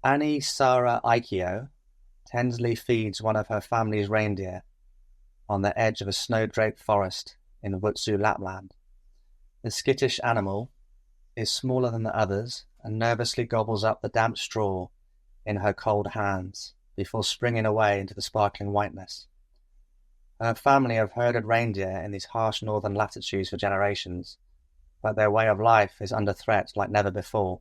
Annie Sara Aikio tenderly feeds one of her family's reindeer on the edge of a snow-draped forest in Vutsu, Lapland. The skittish animal is smaller than the others and nervously gobbles up the damp straw in her cold hands before springing away into the sparkling whiteness. Her family have herded reindeer in these harsh northern latitudes for generations, but their way of life is under threat like never before,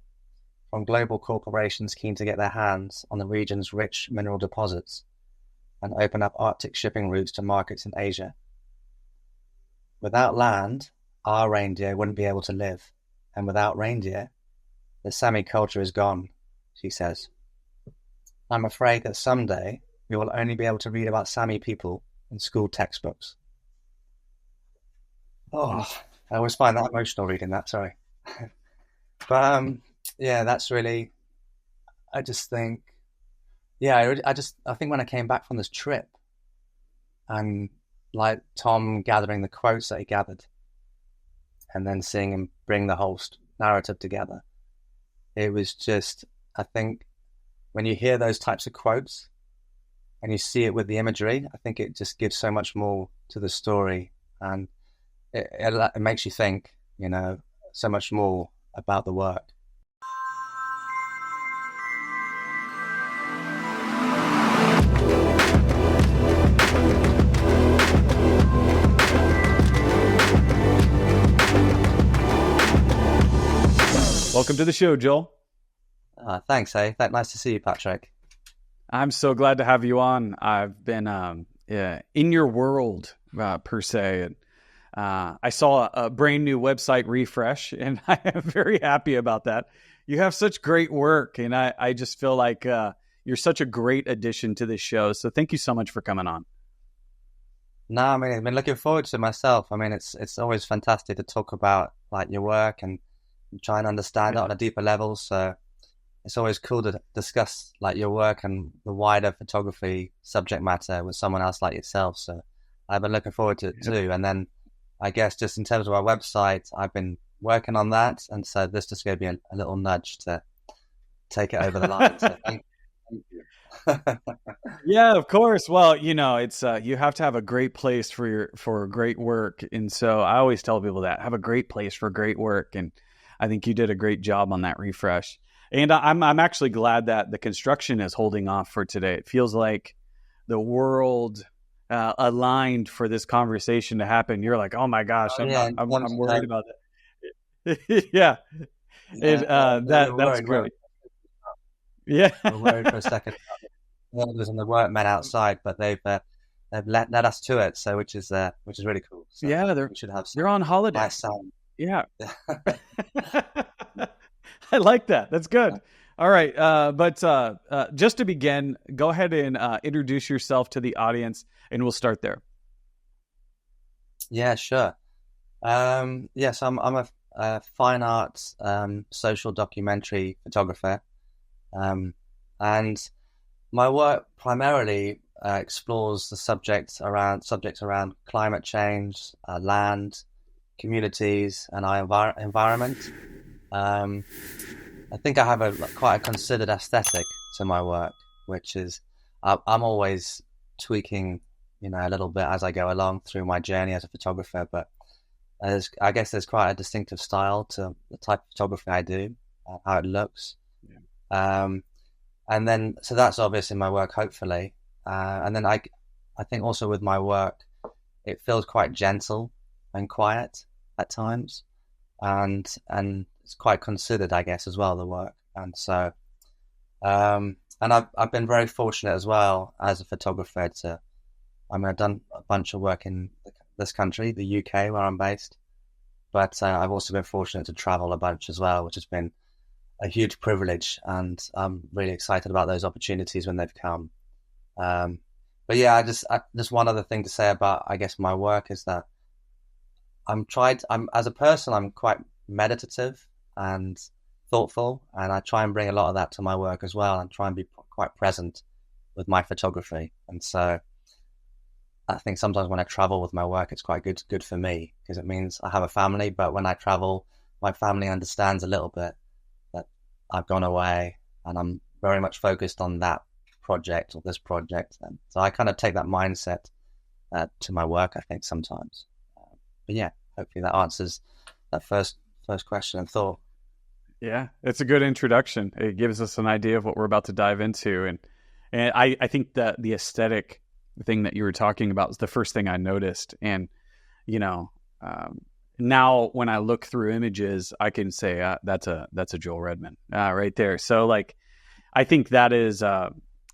from global corporations keen to get their hands on the region's rich mineral deposits and open up Arctic shipping routes to markets in Asia. Without land, our reindeer wouldn't be able to live, and without reindeer, the Sami culture is gone, she says. I'm afraid that someday we will only be able to read about Sami people in school textbooks. Oh, I always find that emotional reading that, sorry. But yeah, that's really, I just think, yeah, I think when I came back from this trip and like Tom gathering the quotes that he gathered and then seeing him bring the whole narrative together, it was just, I think when you hear those types of quotes and you see it with the imagery, I think it just gives so much more to the story, and it makes you think, you know, so much more about the work. Welcome to the show, Joel. Thanks, nice to see you, Patrick. I'm so glad to have you on. I've been in your world, per se. And, I saw a brand new website refresh, and I am very happy about that. You have such great work, and I just feel like you're such a great addition to this show. So thank you so much for coming on. No, I mean, I've been looking forward to it myself. I mean, it's always fantastic to talk about like your work and try and understand it on a deeper level. So it's always cool to discuss like your work and the wider photography subject matter with someone else like yourself. So I've been looking forward to it too. And then I guess just in terms of our website, I've been working on that. And so this just going to be a little nudge to take it over the line. So thank you. Yeah, of course. Well, you know, it's you have to have a great place for great work. And so I always tell people that, have a great place for great work. And I think you did a great job on that refresh. And I'm actually glad that the construction is holding off for today. It feels like the world aligned for this conversation to happen. You're like, oh my gosh, I'm worried about it. Yeah. That's great. Yeah. We're worried for a second. There's the workmen outside, but they've led us to it. So which is really cool. So yeah, they're on holiday. Nice sound. Yeah. I like that. That's good. All right. But just to begin, go ahead and introduce yourself to the audience, and we'll start there. Yeah, sure. Yes, I'm a fine arts social documentary photographer. And my work primarily explores the subjects around climate change, land, communities, and our environment. I think I have quite a considered aesthetic to my work, which is I'm always tweaking, you know, a little bit as I go along through my journey as a photographer. But I guess there's quite a distinctive style to the type of photography I do, how it looks. Yeah. And then so that's obvious in my work, hopefully. And then I think also with my work, it feels quite gentle and quiet at times, and it's quite considered, I guess, as well, the work. And so, and I've been very fortunate as well as a photographer I've done a bunch of work in this country, the UK, where I'm based, but I've also been fortunate to travel a bunch as well, which has been a huge privilege, and I'm really excited about those opportunities when they've come. But yeah, just one other thing to say about, I guess, my work is that I'm as a person, I'm quite meditative and thoughtful, and I try and bring a lot of that to my work as well, and try and be quite present with my photography. And so I think sometimes when I travel with my work, it's quite good for me, because it means I have a family, but when I travel, my family understands a little bit that I've gone away and I'm very much focused on that project or this project. And so I kind of take that mindset to my work, I think, sometimes. But yeah, hopefully that answers that first question and thought. Yeah, it's a good introduction. It gives us an idea of what we're about to dive into. And I think that the aesthetic thing that you were talking about was the first thing I noticed. And, now when I look through images, I can say that's a Joel Redman right there. So like, I think that is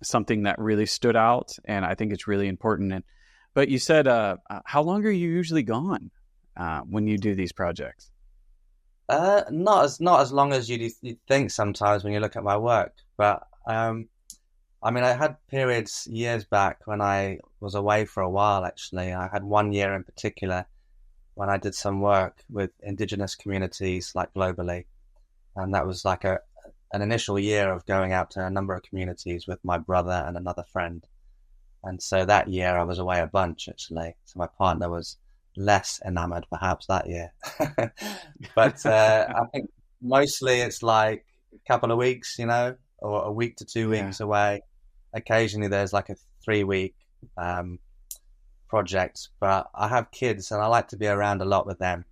something that really stood out, and I think it's really important. But you said, how long are you usually gone when you do these projects? Not as long as you'd think sometimes when you look at my work, but I had periods years back when I was away for a while. Actually, I had 1 year in particular when I did some work with Indigenous communities, like globally, and that was like an initial year of going out to a number of communities with my brother and another friend. And so that year I was away a bunch, actually. So my partner was less enamored perhaps that year. But I think mostly it's like a couple of weeks, or a week to 2 weeks away. Occasionally there's like a 3-week project, but I have kids and I like to be around a lot with them.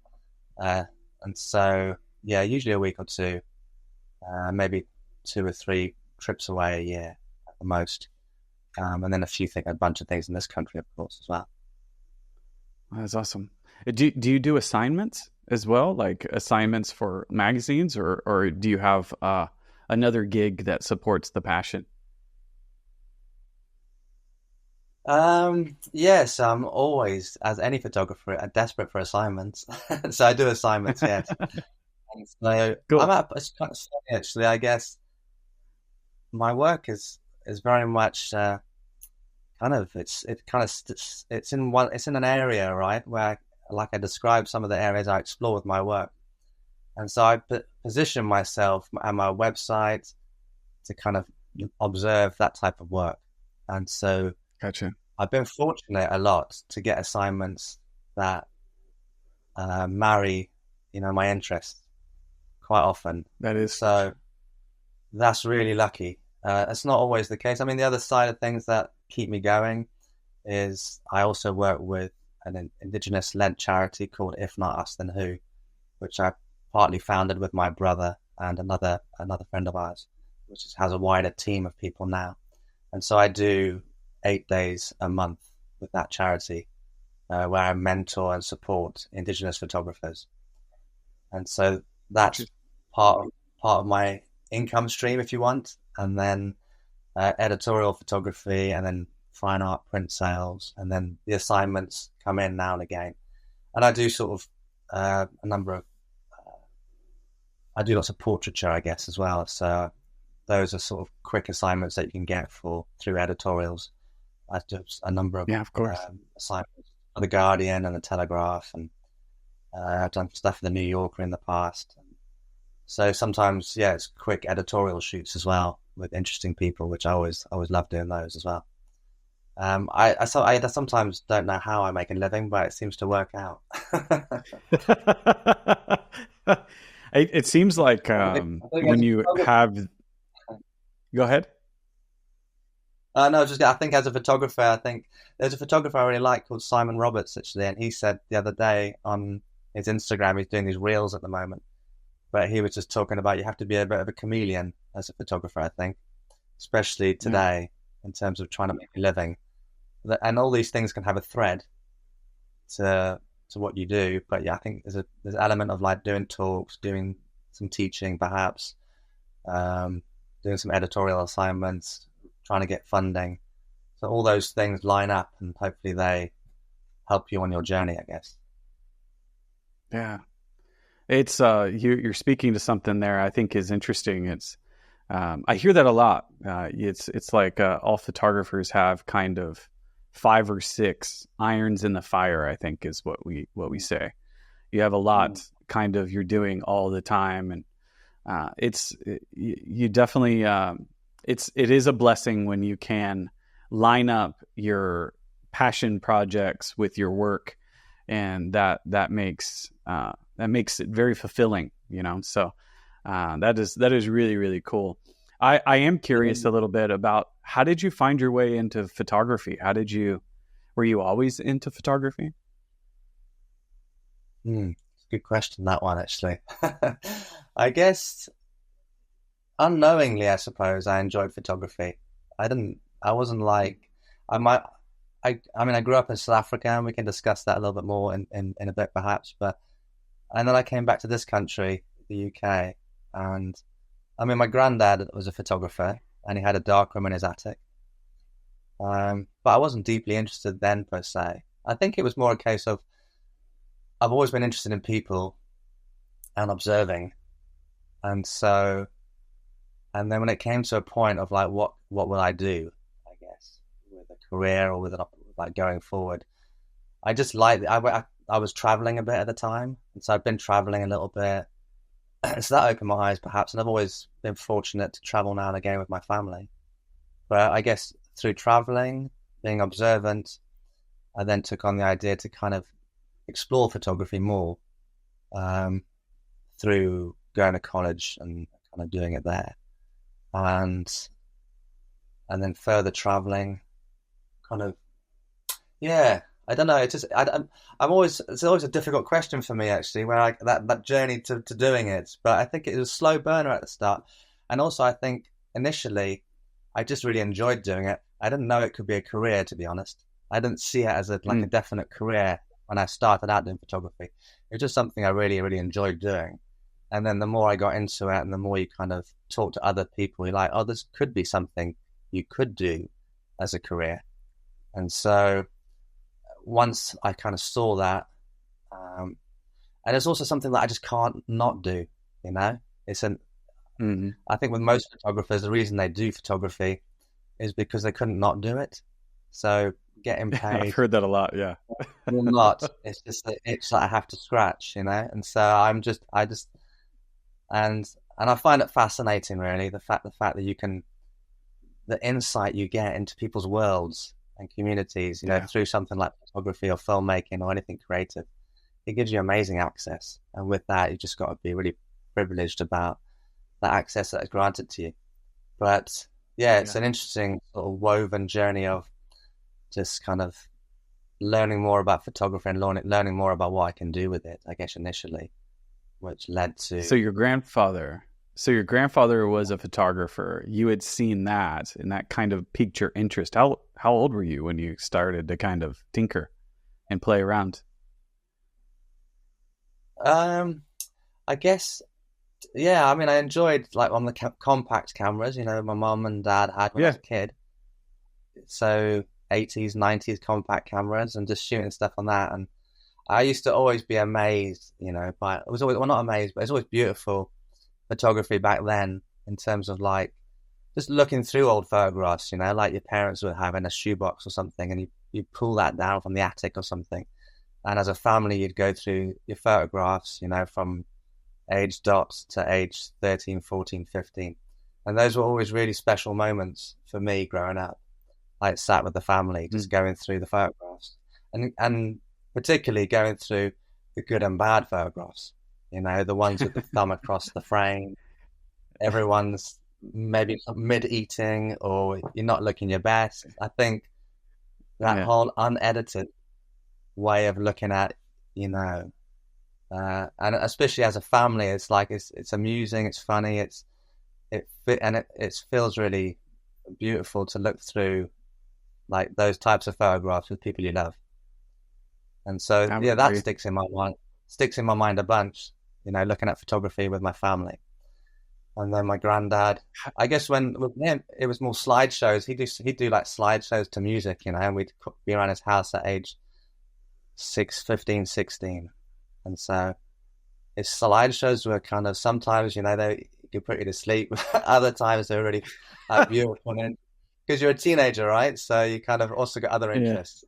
And so, yeah, usually a week or two, maybe 2 or 3 trips away a year at the most. And then a bunch of things in this country, of course, as well. That's awesome. Do you do assignments as well, like assignments for magazines, or do you have another gig that supports the passion? Yes, I'm always, as any photographer, desperate for assignments. So I do assignments, yes. And so Cool. it's kind of funny, actually. I guess my work is very much it's in an area, right, where I describe some of the areas I explore with my work, and so I position myself and my website to kind of observe that type of work. And so Gotcha. I've been fortunate a lot to get assignments that marry, my interests quite often. That is so. That's really lucky. It's not always the case. I mean, the other side of things that keep me going is I also work with an Indigenous-led charity called If Not Us Then Who, which I partly founded with my brother and another friend of ours, which has a wider team of people now. And so I do 8 days a month with that charity, where I mentor and support Indigenous photographers. And so that's part of my income stream, if you want, and then editorial photography, and then fine art print sales, and then the assignments come in now and again. And I do sort of a number of I do lots of portraiture, I guess, as well. So those are sort of quick assignments that you can get through editorials. I do a number of assignments for the Guardian and the Telegraph, and I've done stuff for the New Yorker in the past. So sometimes, it's quick editorial shoots as well with interesting people, which I always love doing those as well. I sometimes don't know how I make a living, but it seems to work out. It seems like when you have... Go ahead. No, I think as a photographer, there's a photographer I really like called Simon Roberts, actually, and he said the other day on his Instagram, he's doing these reels at the moment, but he was just talking about you have to be a bit of a chameleon as a photographer, I think, especially today in terms of trying to make a living. And all these things can have a thread to what you do, but I think there's an element of like doing talks, doing some teaching, perhaps, doing some editorial assignments, trying to get funding. So all those things line up, and hopefully they help you on your journey, I guess. Yeah. It's you're speaking to something there I think is interesting. It's I hear that a lot. It's like all photographers have kind of 5 or 6 irons in the fire, I think is what we say. You have a lot kind of you're doing all the time, and you definitely it is a blessing when you can line up your passion projects with your work, and that makes it very fulfilling, So that is really, really cool. I am curious a little bit about, how did you find your way into photography? Were you always into photography? It's a good question, that one, actually. I guess unknowingly, I suppose, I enjoyed photography. I wasn't like, I might, I mean, I grew up in South Africa, and we can discuss that a little bit more in a bit, perhaps. And then I came back to this country, the UK, and I mean, my granddad was a photographer, and he had a darkroom in his attic. But I wasn't deeply interested then, per se. I think it was more a case of, I've always been interested in people and observing. And then when it came to a point of like, what will I do, I guess, with a career or like going forward, I just liked I was traveling a bit at the time. And so I've been traveling a little bit. So that opened my eyes, perhaps. And I've always been fortunate to travel now and again with my family. But I guess through traveling, being observant, I then took on the idea to kind of explore photography more, through going to college and kind of doing it there, and then further traveling, kind of, yeah. I don't know. It's just it's always a difficult question for me, actually, where that journey to doing it. But I think it was a slow burner at the start, and also I think initially I just really enjoyed doing it. I didn't know it could be a career, to be honest. I didn't see it as a definite career when I started out doing photography. It was just something I really, really enjoyed doing. And then the more I got into it, and the more you kind of talk to other people, you're like, oh, this could be something you could do as a career. And so once I kind of saw that, and it's also something that I just can't not do, you know? I think with most photographers, the reason they do photography is because they couldn't not do it. So getting paid. I've heard that a lot, yeah. Will not. It's just the itch that I have to scratch, you know? And so and I find it fascinating, really, the fact that the insight you get into people's worlds and communities, you know, through something like photography or filmmaking or anything creative. It gives you amazing access. And with that, you just got to be really privileged about the access that is granted to you. But yeah, it's an interesting sort of woven journey of just kind of learning more about photography and learning more about what I can do with it, I guess, initially, which led to... So your grandfather was a photographer. You had seen that, and that kind of piqued your interest. How old were you when you started to kind of tinker and play around? I guess, yeah, I mean, I enjoyed, like, on the compact cameras, you know, my mum and dad had when I was a kid. So 80s, 90s compact cameras, and just shooting stuff on that. And I used to always be amazed, you know, it was always, well, not amazed, but it's always beautiful photography back then, in terms of like just looking through old photographs, you know, like your parents would have in a shoebox or something, and you pull that down from the attic or something. And as a family, you'd go through your photographs, you know, from age dots to age 13, 14, 15. And those were always really special moments for me growing up. Like sat with the family, just going through the photographs, and particularly going through the good and bad photographs, you know, the ones with the thumb across the frame. Everyone's maybe mid-eating, or you're not looking your best. I think that whole unedited way of looking at, you know, and especially as a family, it's like it's amusing, it's funny, it feels really beautiful to look through like those types of photographs with people you love. And so that sticks in my mind a bunch, you know, looking at photography with my family. And then my granddad, I guess with him, it was more slideshows. He'd do like slideshows to music, you know, and we'd be around his house at age 15, 16. And so his slideshows were kind of, sometimes, you know, they could put you to sleep. Other times they were really beautiful. Because you're a teenager, right? So you kind of also got other interests.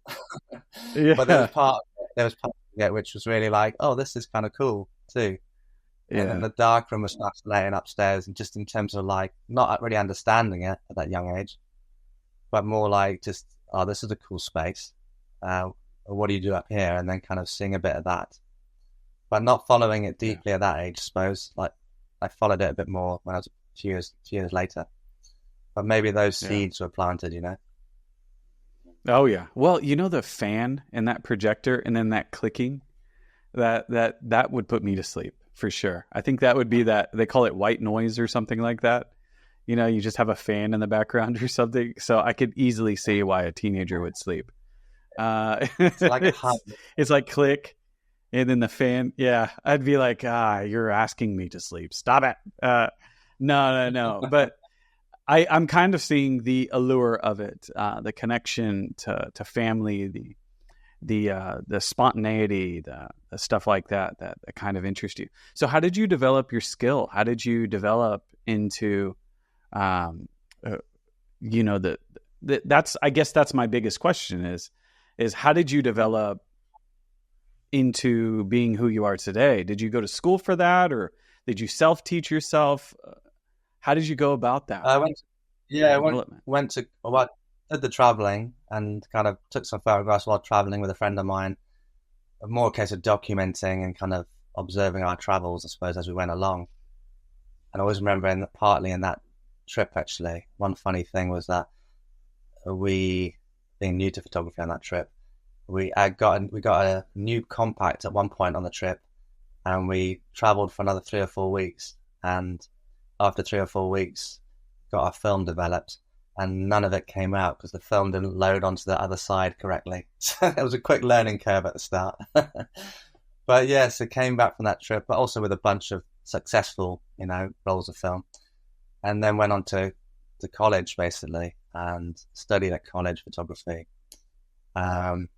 But there was part of it which was really like, oh, this is kind of cool too. And then the darkroom was fascinating upstairs, and just in terms of like not really understanding it at that young age, but more like just, oh, this is a cool space. What do you do up here? And then kind of seeing a bit of that, but not following it deeply at that age, I suppose. Like I followed it a bit more when I was a few years later. But maybe those Yeah. seeds were planted, you know? Oh yeah. Well, the fan and that projector and then that clicking, that would put me to sleep for sure. I think that would be that they call it white noise or something like that. You just have a fan in the background or something. So I could easily see why a teenager would sleep. It's like a hum. It's like click and then the fan. Yeah. I'd be like, you're asking me to sleep. Stop it. No. But I'm kind of seeing the allure of it, the connection to family, the spontaneity, the stuff like that kind of interests you. So how did you develop your skill? How did you develop into, that's, I guess that's my biggest question is how did you develop into being who you are today? Did you go to school for that, or did you self-teach yourself? How did you go about that? I went to, well, I did the traveling and kind of took some photographs while traveling with a friend of mine. More a case of documenting and kind of observing our travels, I suppose, as we went along. And I always remember partly in that trip, actually, one funny thing was that we, being new to photography on that trip, we got a new compact at one point on the trip, and we traveled for another 3 or 4 weeks. And after 3 or 4 weeks, got our film developed, and none of it came out because the film didn't load onto the other side correctly. So it was a quick learning curve at the start. But yes, it came back from that trip, but also with a bunch of successful, rolls of film. And then went on to college, basically, and studied at college photography. And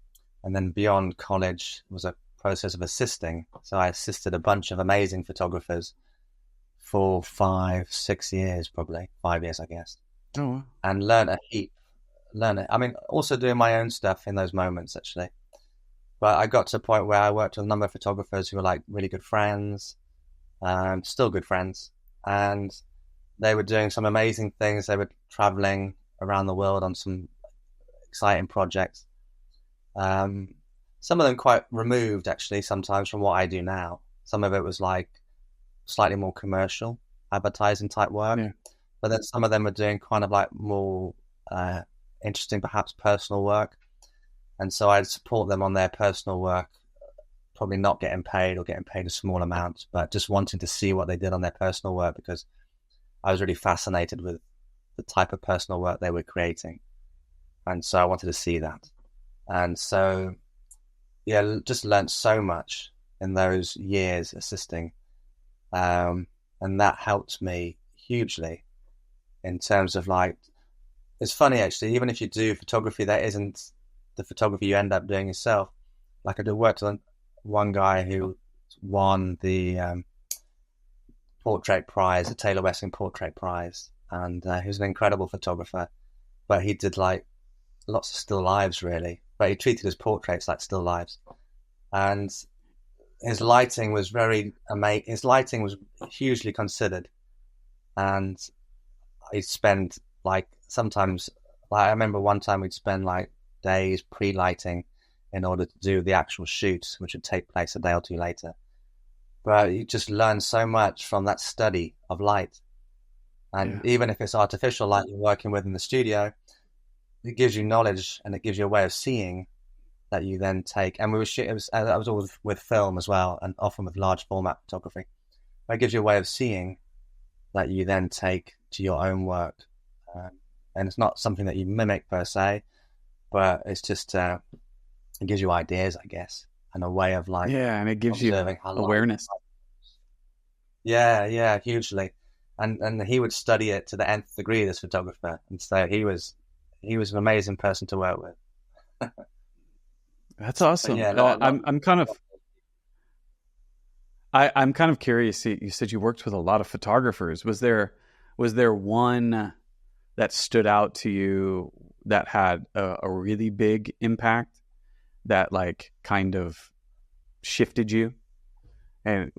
then beyond college was a process of assisting. So I assisted a bunch of amazing photographers for 5, 6 years, probably 5 years, I guess. Oh, and learn a heap. I mean, also doing my own stuff in those moments, actually. But I got to a point where I worked with a number of photographers who were like really good friends, still good friends, and they were doing some amazing things. They were traveling around the world on some exciting projects. Some of them quite removed, actually, sometimes from what I do now. Some of it was like slightly more commercial, advertising type work. yeah. But then some of them are doing kind of like more interesting, perhaps personal work. And so I'd support them on their personal work, probably not getting paid or getting paid a small amount, but just wanting to see what they did on their personal work because I was really fascinated with the type of personal work they were creating. And so I wanted to see that. And so, yeah, just learned so much in those years assisting. And that helped me hugely. In terms of like, it's funny actually, even if you do photography that isn't the photography you end up doing yourself. Like I worked on one guy who won the portrait prize, the Taylor Weston Portrait Prize, and he was an incredible photographer, but he did like lots of still lives really, but he treated his portraits like still lives, and his lighting was very amazing. His lighting was hugely considered, and he'd spend like sometimes, like I remember one time we'd spend like days pre-lighting in order to do the actual shoot, which would take place a day or two later. But you just learn so much from that study of light. And even if it's artificial light you're working with in the studio, it gives you knowledge and it gives you a way of seeing that you then take. And I was always with film as well, and often with large format photography. But it gives you a way of seeing that you then take to your own work. And it's not something that you mimic per se, but it's just, it gives you ideas, I guess, and a way of like, and it gives you awareness. Yeah, hugely. And he would study it to the nth degree, this photographer. And so he was an amazing person to work with. That's awesome. Yeah, I'm kind of, I'm kind of curious. You said you worked with a lot of photographers. Was there one that stood out to you that had a really big impact that like kind of shifted you? And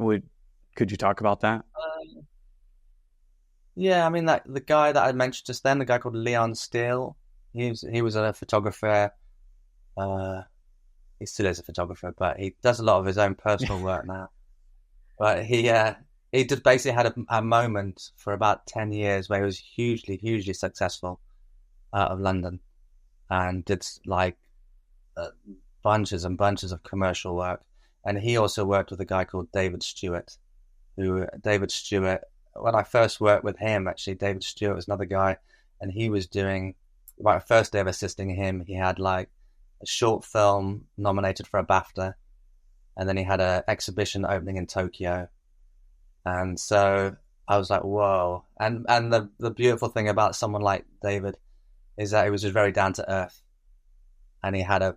could you talk about that? Yeah, I mean, like the guy that I mentioned just then, the guy called Leon Steele, he was a photographer. He still is a photographer, but he does a lot of his own personal work now. But he he just basically had a moment for about 10 years where he was hugely successful out of London, and did like bunches and bunches of commercial work. And he also worked with a guy called David Stewart, when I first worked with him, actually, David Stewart was another guy, and he was doing, my first day of assisting him, he had like a short film nominated for a BAFTA, and then he had an exhibition opening in Tokyo. And so I was like, whoa. And the beautiful thing about someone like David is that he was just very down to earth. And he had a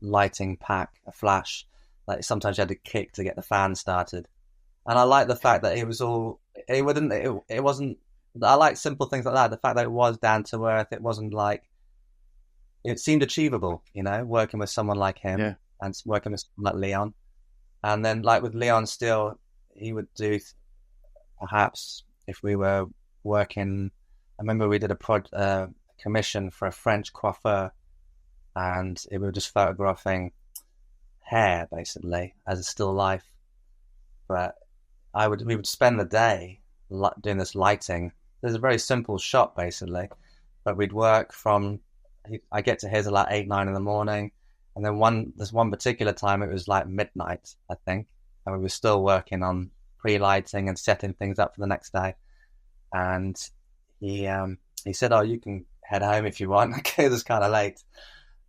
lighting pack, a flash. Like sometimes you had to kick to get the fan started. And I like the fact that it wasn't, I like simple things like that. The fact that it was down to earth, it wasn't like, it seemed achievable, working with someone like him and working with someone like Leon. And then like with Leon still, he would do, perhaps if we were working, I remember we did a commission for a French coiffeur, and we were just photographing hair basically as a still life. But we would spend the day doing this lighting. There's a very simple shot basically, but we'd work from, I get to his at like 8-9 in the morning, and then there's one particular time it was like midnight, I think, and we were still working on pre-lighting and setting things up for the next day. And he said, "Oh, you can head home if you want." Okay, it was kind of late,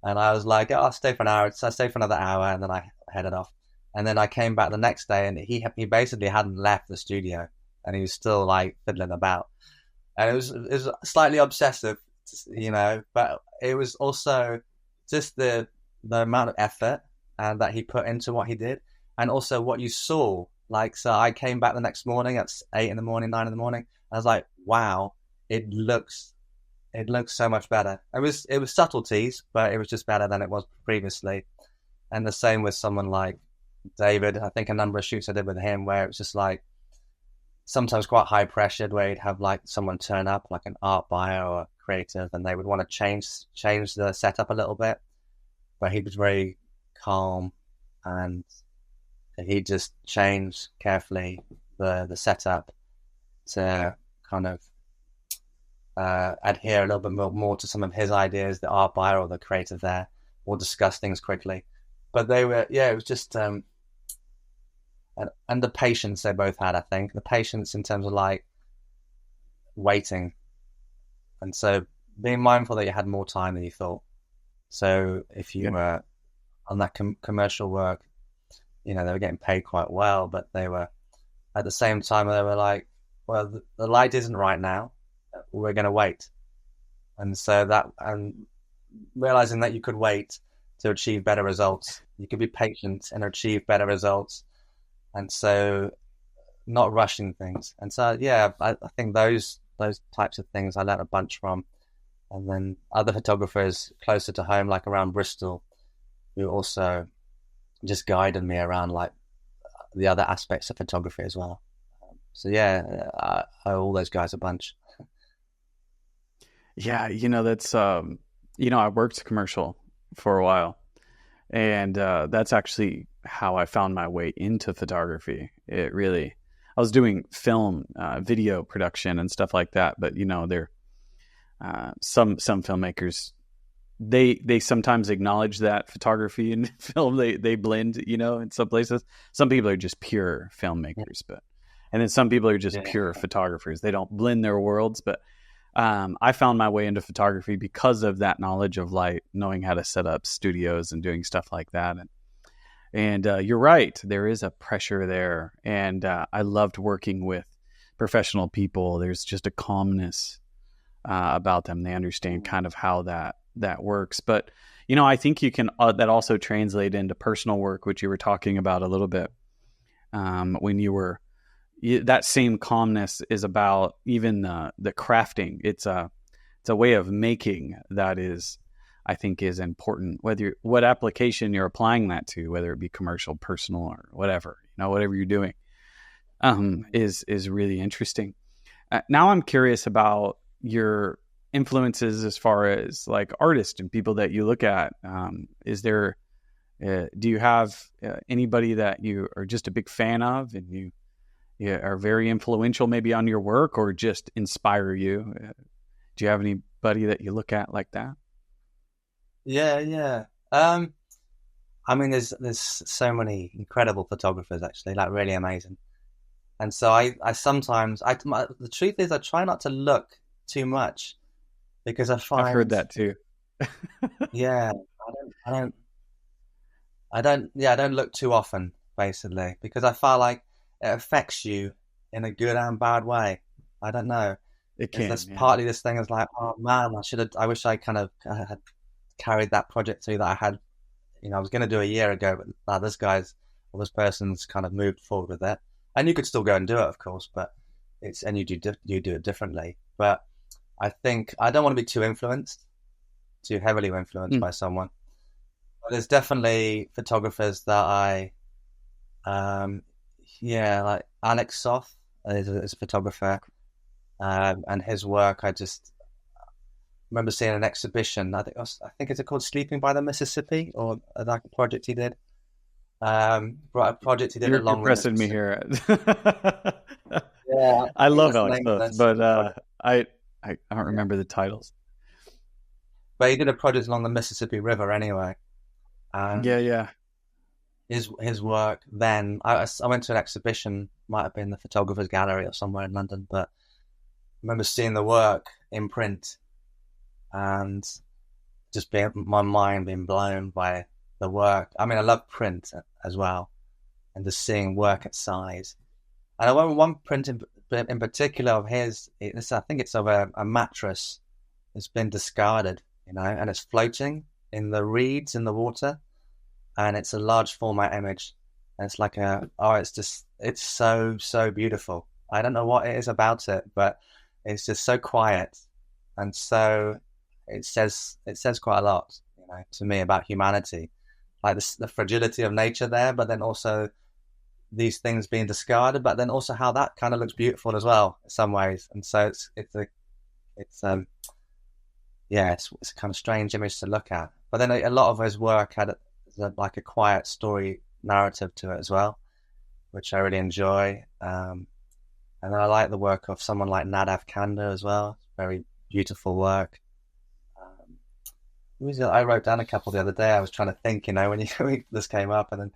and I was like, "Oh, I'll stay for an hour." So I stayed for another hour, and then I headed off. And then I came back the next day, and he basically hadn't left the studio, and he was still like fiddling about, and it was slightly obsessive, but it was also just the amount of effort and that he put into what he did, and also what you saw. Like, so I came back the next morning at 8 in the morning, 9 in the morning. I was like, wow, it looks so much better. It was subtleties, but it was just better than it was previously. And the same with someone like David. I think a number of shoots I did with him where it was just like sometimes quite high pressured, where you'd have like someone turn up, like an art buyer or a creative, and they would want to change the setup a little bit, but he was very calm, and he just changed carefully the setup to kind of adhere a little bit more to some of his ideas, the art buyer or the creative there, or discuss things quickly. But they were, it was just, and the patience they both had, I think. The patience in terms of like waiting. And so being mindful that you had more time than you thought. So if you were on that commercial work, they were getting paid quite well, but they were, at the same time, they were like, well, the light isn't right now. We're going to wait. And so and realizing that you could wait to achieve better results. You could be patient and achieve better results. And so not rushing things. And so, I think those types of things I learned a bunch from. And then other photographers closer to home, like around Bristol, who also just guided me around like the other aspects of photography as well. So I owe all those guys a bunch. Yeah, that's I worked commercial for a while, and that's actually how I found my way into photography. I was doing film, video production and stuff like that, but there some filmmakers, they sometimes acknowledge that photography and film they blend, in some places. Some people are just pure filmmakers, and then some people are just pure photographers. They don't blend their worlds, but I found my way into photography because of that knowledge of light, knowing how to set up studios and doing stuff like that. And you're right, there is a pressure there. And I loved working with professional people. There's just a calmness about them. They understand kind of how that works. But, I think you can, that also translate into personal work, which you were talking about a little bit when you were, that same calmness is about even the crafting. It's a way of making that is, I think, is important. What application you're applying that to, whether it be commercial, personal, or whatever, whatever you're doing, is really interesting. Now I'm curious about your influences as far as like artists and people that you look at. Is there Do you have anybody that you are just a big fan of and you are very influential maybe on your work or just inspire you? Do you have anybody that you look at like that? Yeah. I mean, there's so many incredible photographers actually, like really amazing. And so I sometimes the truth is I try not to look too much because I I've heard find that too. yeah I don't look too often basically because I feel like it affects you in a good and bad way. I don't know. It There's can, yeah. partly this thing is like, oh man, I wish I kind of had carried that project through that I had, I was going to do a year ago, but this person's kind of moved forward with it. And you could still go and do it, of course, but you do it differently. But I think I don't want to be too heavily influenced by someone. But there's definitely photographers that like Alec Soth is a photographer, and his work I just remember seeing an exhibition. I think it's called Sleeping by the Mississippi, or like a project he did. A project he did You're along pressing the me here. yeah, I love that's the Alex name of Soth, this. but I don't remember the titles. But he did a project along the Mississippi River anyway. Yeah. His work then, I went to an exhibition, might have been the Photographer's Gallery or somewhere in London, but I remember seeing the work in print and just my mind being blown by the work. I mean, I love print as well, and just seeing work at size. And I went with one print in particular of his. I think it's of a mattress that's been discarded, and it's floating in the reeds in the water, and it's a large format image. And it's like it's so beautiful. I don't know what it is about it, but it's just so quiet, and so it says quite a lot, to me about humanity, like the fragility of nature there, but then also these things being discarded, but then also how that kind of looks beautiful as well in some ways. And so it's a kind of strange image to look at. But then a lot of his work had like a quiet story narrative to it as well, which I really enjoy. And then I like the work of someone like Nadav Kanda as well. Very beautiful work. I wrote down a couple the other day. I was trying to think, when this came up, and then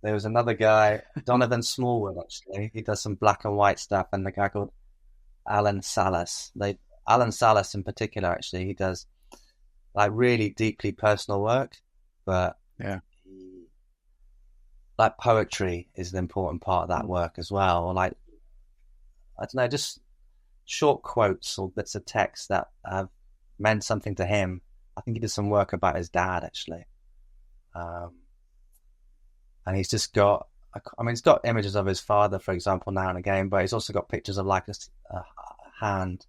there was another guy, Donovan Smallwood, actually. He does some black and white stuff, and the guy called Alan Salas. Alan Salas in particular, actually, he does like really deeply personal work, but yeah, like poetry is an important part of that work as well. Or like, I don't know, just short quotes or bits of text that have meant something to him. I think he did some work about his dad, actually. And he's just got, he's got images of his father, for example, now and again, but he's also got pictures of like a hand.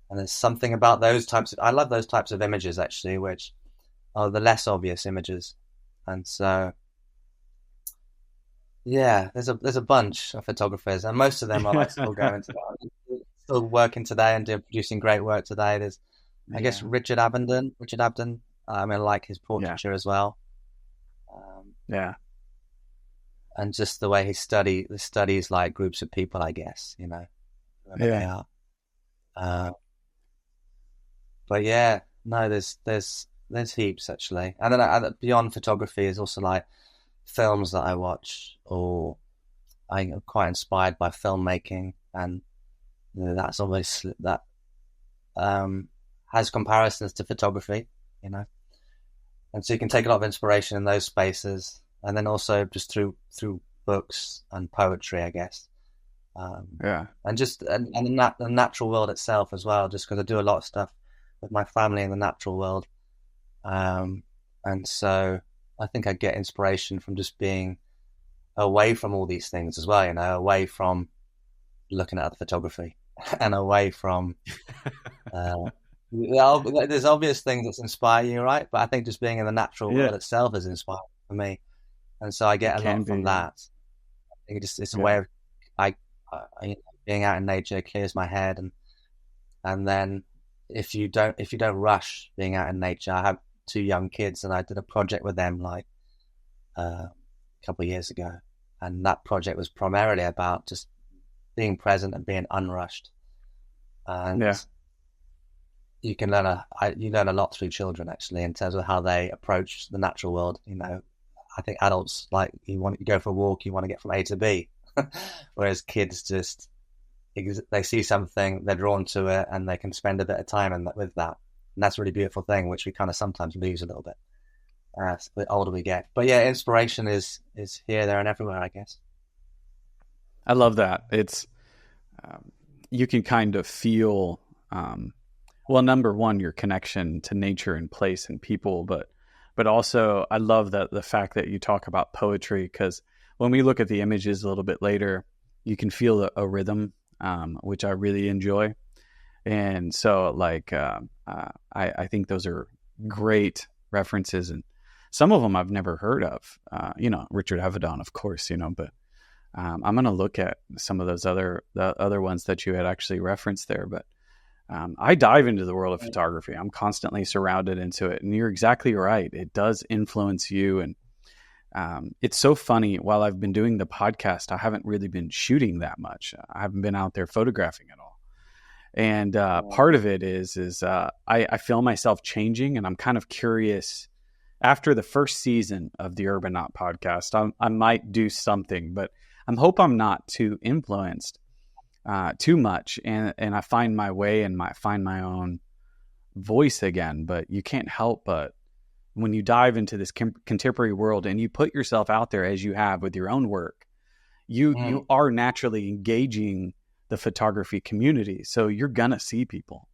And there's something about those I love those types of images, actually, which are the less obvious images. And so, yeah, there's a bunch of photographers, and most of them are like still going to, still working today and producing great work today. There's, I guess, Richard Abden. I like his portraiture as well. And just the way he studies like groups of people, I guess, they are. But yeah, no, there's heaps actually, and then beyond photography is also like films that I watch, or I'm quite inspired by filmmaking, and that's always that has comparisons to photography, and so you can take a lot of inspiration in those spaces. And then also just through books and poetry, I guess. And just the natural world itself as well, just because I do a lot of stuff with my family in the natural world. And so I think I get inspiration from just being away from all these things as well, away from looking at the photography and away from... there's obvious things that inspire you, right? But I think just being in the natural world itself is inspiring for me. And so I get a lot from that. I think it's a way of being out in nature clears my head, and then if you don't rush being out in nature. I have 2 young kids, and I did a project with them like a couple of years ago, and that project was primarily about just being present and being unrushed. And you can learn you learn a lot through children, actually, in terms of how they approach the natural world. You know, I think adults, like, you go for a walk, you want to get from A to B, whereas kids just, they see something, they're drawn to it, and they can spend a bit of time with that. And that's a really beautiful thing, which we kind of sometimes lose a little bit the older we get. But yeah, inspiration is here, there, and everywhere, I guess. I love that. It's you can kind of feel, well, number one, your connection to nature and place and people, but also I love that the fact that you talk about poetry, because when we look at the images a little bit later, you can feel a rhythm, which I really enjoy. And so, like, I think those are great references, and some of them I've never heard of. Richard Avedon, of course, but I'm going to look at some of those the other ones that you had actually referenced there. But I dive into the world of photography. I'm constantly surrounded into it, and you're exactly right. It does influence you, and it's so funny. While I've been doing the podcast, I haven't really been shooting that much. I haven't been out there photographing at all. And part of it is I feel myself changing, and I'm kind of curious. After the first season of the Urbanaut podcast, I might do something, but I hope I'm not too influenced too much, and I find my way and find my own voice again. But you can't help but, when you dive into this contemporary world and you put yourself out there as you have with your own work, you are naturally engaging the photography community. So you're gonna see people,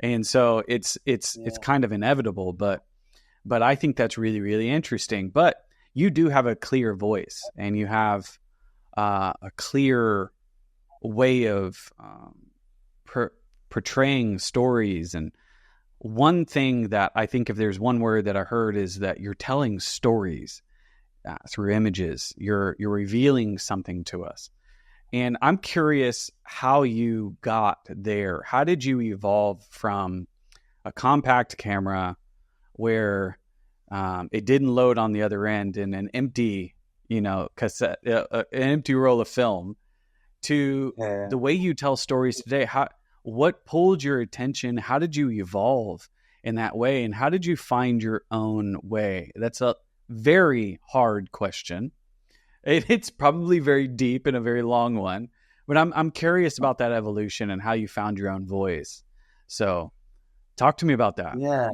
and so it's kind of inevitable. But I think that's really, really interesting. But you do have a clear voice, and you have a clear way of portraying stories. And one thing that I think, if there's one word that I heard, is that you're telling stories through images. You're revealing something to us. And I'm curious how you got there. How did you evolve from a compact camera where it didn't load on the other end in an empty, cassette, an empty roll of film, to the way you tell stories today? What pulled your attention? How did you evolve in that way? And how did you find your own way? That's a very hard question. It's probably very deep and a very long one, but I'm curious about that evolution and how you found your own voice. So talk to me about that. Yeah.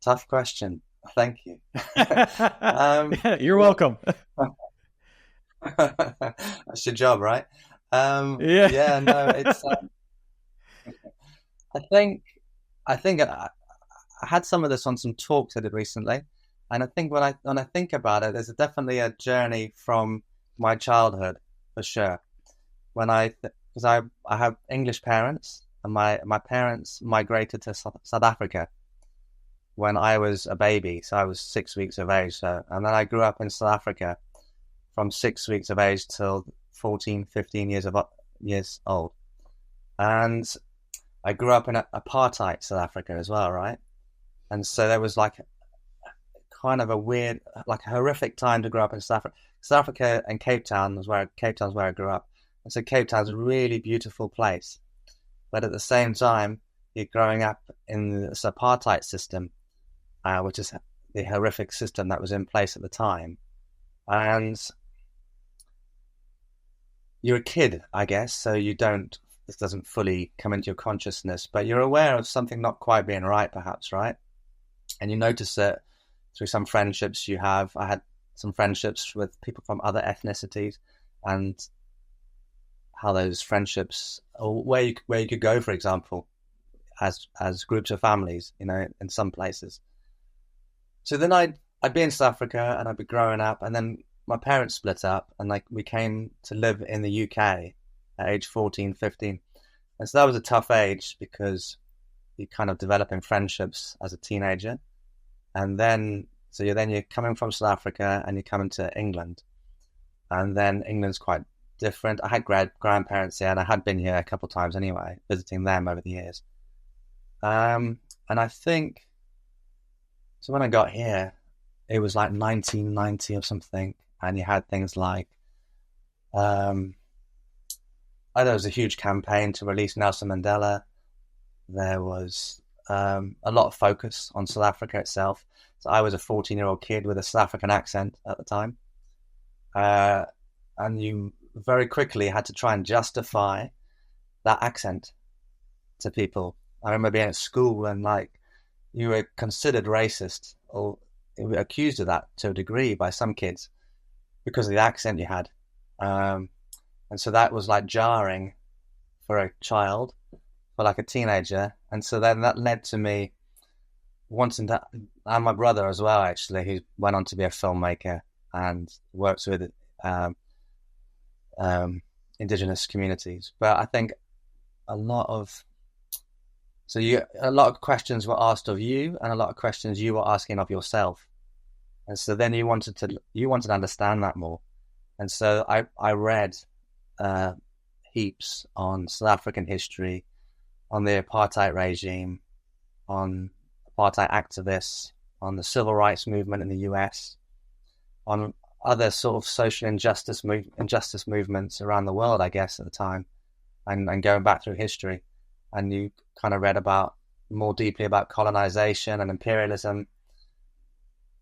Tough question. Thank you. You're welcome. That's your job, right? No, it's. I think I had some of this on some talks I did recently, and I think when I think about it, there's definitely a journey from my childhood, for sure. Because I have English parents, and my parents migrated to South Africa when I was a baby, so I was 6 weeks of age. And then I grew up in South Africa from 6 weeks of age till 14, 15 years old. And I grew up in apartheid South Africa as well, right? And so there was like kind of a weird, like a horrific time to grow up in South Africa. South Africa and Cape Town's where I grew up. And so Cape Town's a really beautiful place. But at the same time, you're growing up in this apartheid system, which is the horrific system that was in place at the time. And you're a kid, I guess, so this doesn't fully come into your consciousness, but you're aware of something not quite being right, perhaps, right? And you notice it through some friendships you have. I had some friendships with people from other ethnicities, and how those friendships, or where you could go, for example, as groups of families, in some places. So then I'd be in South Africa, and I'd be growing up, and then my parents split up, and we came to live in the UK at age 14, 15. And so that was a tough age, because you're kind of developing friendships as a teenager. And then, you're coming from South Africa and you're coming to England. And then England's quite different. I had grandparents here, and I had been here a couple of times anyway, visiting them over the years. And I think, so when I got here, it was like 1990 or something, and you had things like, there was a huge campaign to release Nelson Mandela. There was a lot of focus on South Africa itself. So I was a 14-year-old kid with a South African accent at the time. And you very quickly had to try and justify that accent to people. I remember being at school and like you were considered racist or accused of that to a degree by some kids because of the accent you had. And so that was like jarring for a child, for like a teenager. And so then that led to me wanting to, and my brother as well, actually, who went on to be a filmmaker and works with Indigenous communities. But I think a lot of questions were asked of you, and a lot of questions you were asking of yourself. And so then you wanted to understand that more. And so I read heaps on South African history, on the apartheid regime, on apartheid activists, on the civil rights movement in the US, on other sort of social injustice movements around the world, I guess, at the time, and going back through history. And you kind of read about more deeply about colonization and imperialism,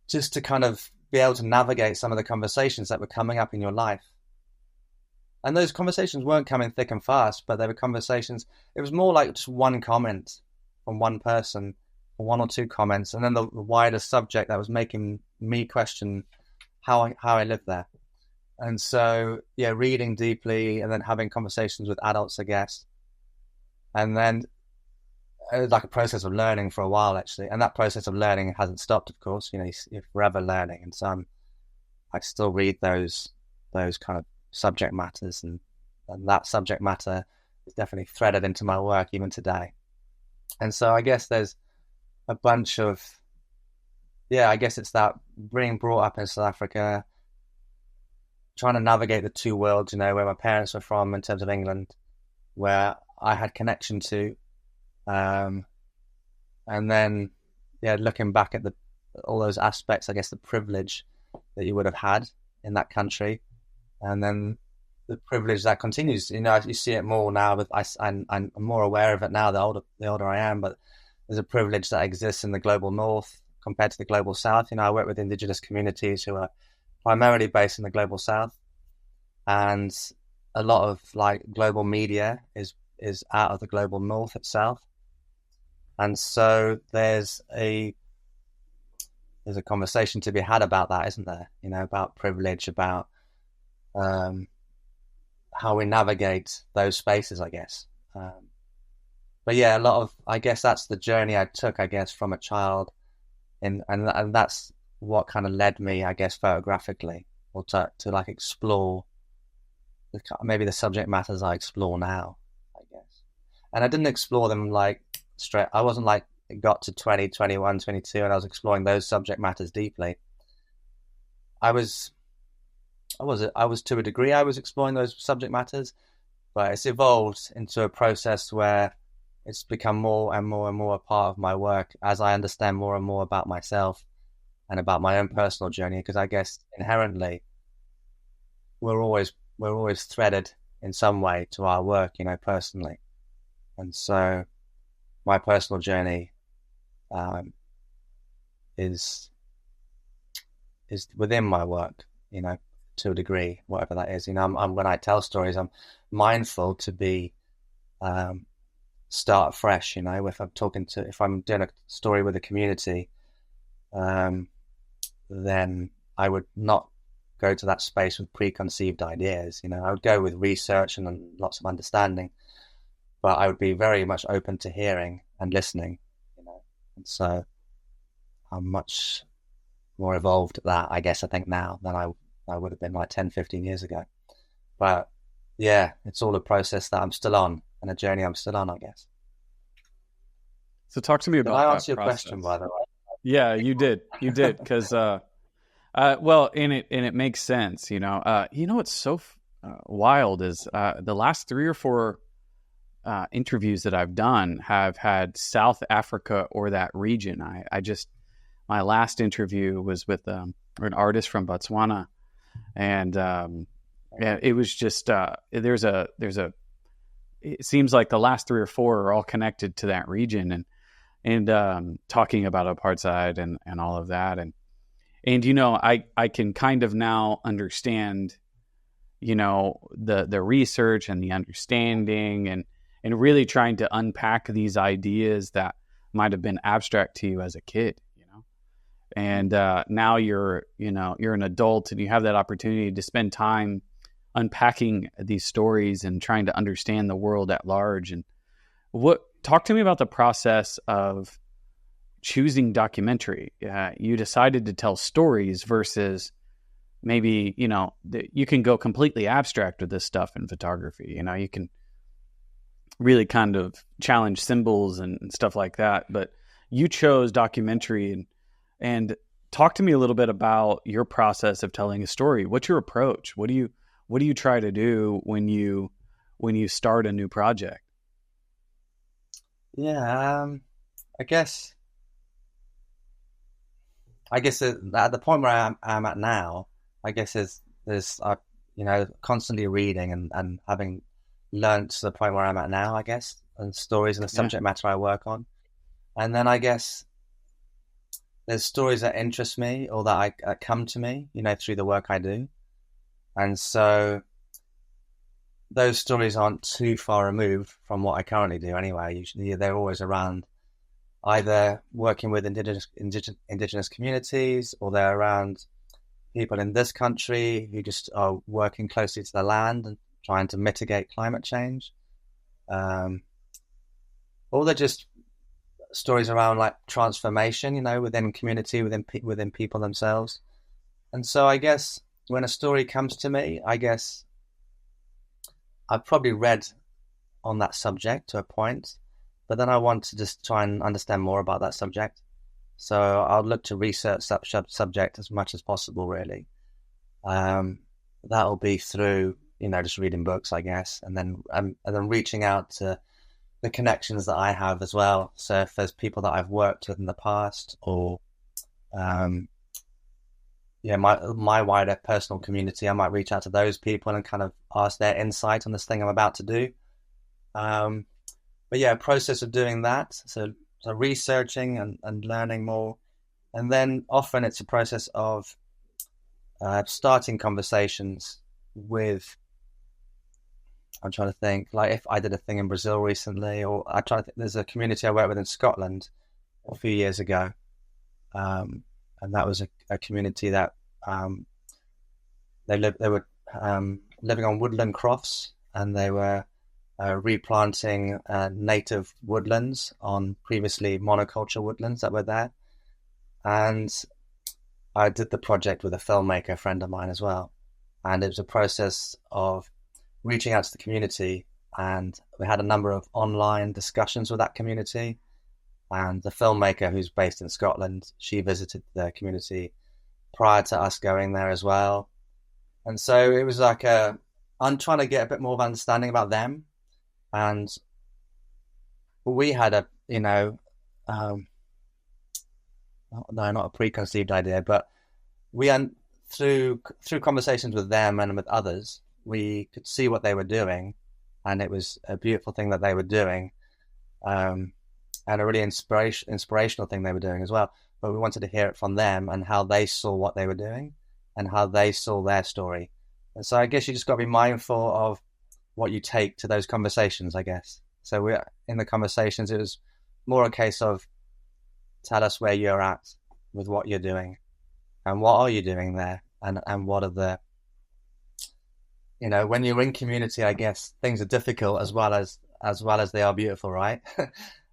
just to kind of be able to navigate some of the conversations that were coming up in your life. And those conversations weren't coming thick and fast, but they were conversations. It was more like just one comment from one person, or one or two comments, and then the wider subject that was making me question how I lived there. And so, yeah, reading deeply and then having conversations with adults, I guess. And then it was like a process of learning for a while, actually. And that process of learning hasn't stopped, of course. You know, you're forever learning. And so I still read those kind of subject matters, and that subject matter is definitely threaded into my work even today. And so I guess there's a bunch of, I guess it's that being brought up in South Africa, trying to navigate the two worlds, you know, where my parents were from in terms of England, where I had connection to, and then, looking back at all those aspects, I guess the privilege that you would have had in that country, and then the privilege that continues. You know, you see it more now, but I'm more aware of it now, the older I am, but there's a privilege that exists in the global north compared to the global south. You know, I work with Indigenous communities who are primarily based in the global south, and a lot of like global media is out of the global north itself. And so there's a conversation to be had about that, isn't there? You know, about privilege, about how we navigate those spaces, I guess. But yeah, I guess that's the journey I took, I guess, from a child, and that's what kind of led me, I guess, photographically, or to like explore maybe the subject matters I explore now, I guess. And I didn't explore them like straight. I wasn't like got to 20, 21, 22, and I was exploring those subject matters deeply. I was to a degree, I was exploring those subject matters, but it's evolved into a process where it's become more and more and more a part of my work as I understand more and more about myself and about my own personal journey. Because I guess inherently we're always threaded in some way to our work, you know, personally. And so my personal journey is within my work, you know, to a degree, whatever that is. You know, I'm when I tell stories, I'm mindful to be start fresh. You know, if I'm doing a story with a community, then I would not go to that space with preconceived ideas. You know, I would go with research and lots of understanding, but I would be very much open to hearing and listening. You know, and so I'm much more evolved at that, I guess, I think now than I would have been like 10, 15 years ago. But yeah, it's all a process that I'm still on, and a journey I'm still on, I guess. So talk to me about that. Did I answer your question, by the way? Yeah, you did. You did. Because, well, and it makes sense, you know. You know what's so wild is the last 3 or 4 interviews that I've done have had South Africa or that region. I just my last interview was with an artist from Botswana, and it was just there's a it seems like the last 3 or 4 are all connected to that region, and talking about apartheid and all of that, and you know, I can kind of now understand, you know, the research and the understanding, and really trying to unpack these ideas that might have been abstract to you as a kid, you know. And now you're an adult, and you have that opportunity to spend time unpacking these stories and trying to understand the world at large. And talk to me about the process of choosing documentary. You decided to tell stories versus maybe, you know, you can go completely abstract with this stuff in photography. You know, you can really kind of challenge symbols and stuff like that, but you chose documentary. And talk to me a little bit about your process of telling a story. What's your approach? What do you try to do when you start a new project? Yeah, I guess at the point where I'm at now, I guess there's you know, constantly reading and having learned to the point where I'm at now, I guess, and stories and the subject matter I work on. And then I guess there's stories that interest me or that come to me, you know, through the work I do. And so those stories aren't too far removed from what I currently do anyway. Usually they're always around either working with indigenous communities, or they're around people in this country who just are working closely to the land and trying to mitigate climate change. Or they're just stories around like transformation, you know, within community, within people themselves. And so I guess when a story comes to me, I guess I've probably read on that subject to a point, but then I want to just try and understand more about that subject. So I'll look to research that subject as much as possible, really. That'll be through, you know, just reading books, I guess, and then reaching out to the connections that I have as well. So if there's people that I've worked with in the past, or my wider personal community, I might reach out to those people and kind of ask their insight on this thing I'm about to do. But yeah, process of doing that. So researching and learning more. And then often it's a process of starting conversations with, I'm trying to think, like if I did a thing in Brazil recently, or I try to think, there's a community I worked with in Scotland a few years ago. And that was a community that they were living on woodland crofts, and they were replanting native woodlands on previously monoculture woodlands that were there. And I did the project with a filmmaker, a friend of mine as well. And it was a process of reaching out to the community, and we had a number of online discussions with that community. And the filmmaker, who's based in Scotland, she visited the community prior to us going there as well. And so it was like I'm trying to get a bit more of understanding about them. And we had a, you know, no, not a preconceived idea, but we through conversations with them and with others, we could see what they were doing, and it was a beautiful thing that they were doing, and a really inspirational thing they were doing as well. But we wanted to hear it from them and how they saw what they were doing and how they saw their story. And so I guess you just got to be mindful of what you take to those conversations, I guess. So we're in the conversations, it was more a case of, tell us where you're at with what you're doing, and what are you doing there, and what are the, you know, when you're in community, I guess things are difficult as well as they are beautiful, right?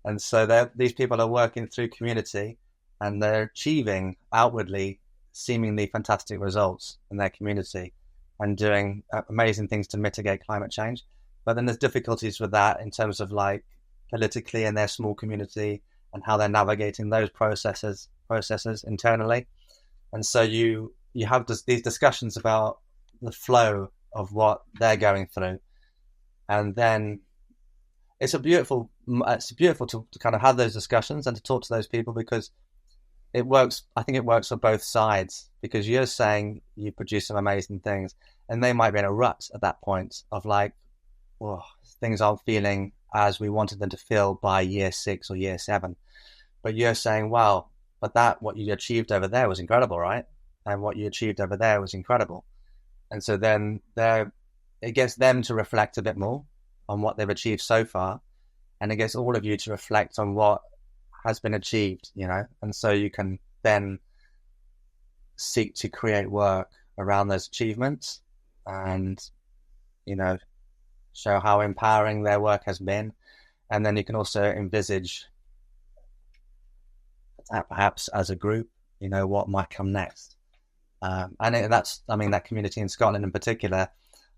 And so these people are working through community, and they're achieving outwardly seemingly fantastic results in their community and doing amazing things to mitigate climate change. But then there's difficulties with that in terms of like politically in their small community and how they're navigating those processes internally. And so you have these discussions about the flow of what they're going through. And then it's beautiful to kind of have those discussions and to talk to those people, because it works. I think it works for both sides, because you're saying you produce some amazing things, and they might be in a rut at that point of like, well, things aren't feeling as we wanted them to feel by year 6 or year 7. But you're saying, wow, but what you achieved over there was incredible, right? And what you achieved over there was incredible. And so then it gets them to reflect a bit more on what they've achieved so far. And it gets all of you to reflect on what has been achieved, and so you can then seek to create work around those achievements and, show how empowering their work has been. And then you can also envisage that perhaps as a group, what might come next. And that community in Scotland in particular,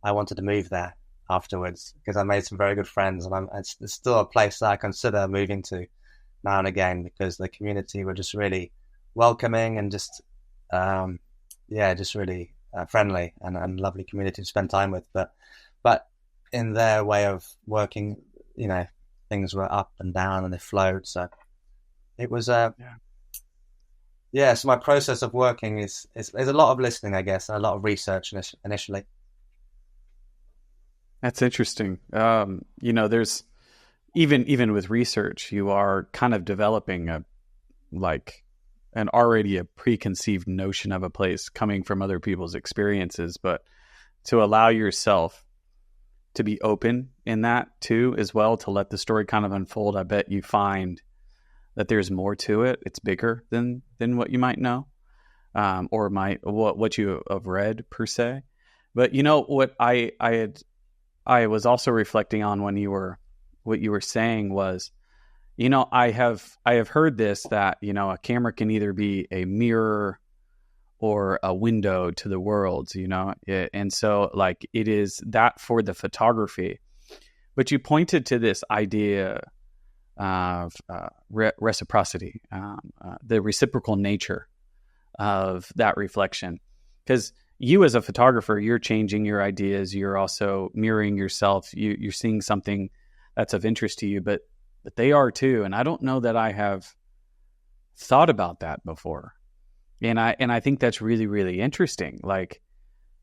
I wanted to move there afterwards because I made some very good friends, and it's still a place that I consider moving to now and again, because the community were just really welcoming and just really friendly and lovely community to spend time with. But in their way of working, things were up and down and they flowed. So it was so my process of working is a lot of listening, I guess, and a lot of research initially. That's interesting. There's even with research, you are kind of developing an already a preconceived notion of a place coming from other people's experiences, but to allow yourself to be open in that too, as well, to let the story kind of unfold. I bet you find that there's more to it. It's bigger than what you might know, or what you have read per se. But what I was also reflecting on what you were saying was, I have heard this, that, a camera can either be a mirror or a window to the world, and so like it is that for the photography. But you pointed to this idea of reciprocity, the reciprocal nature of that reflection, because you as a photographer, you're changing your ideas, you're also mirroring yourself, you're seeing something that's of interest to you, but they are too. And I don't know that I have thought about that before. And I think that's really, really interesting. Like,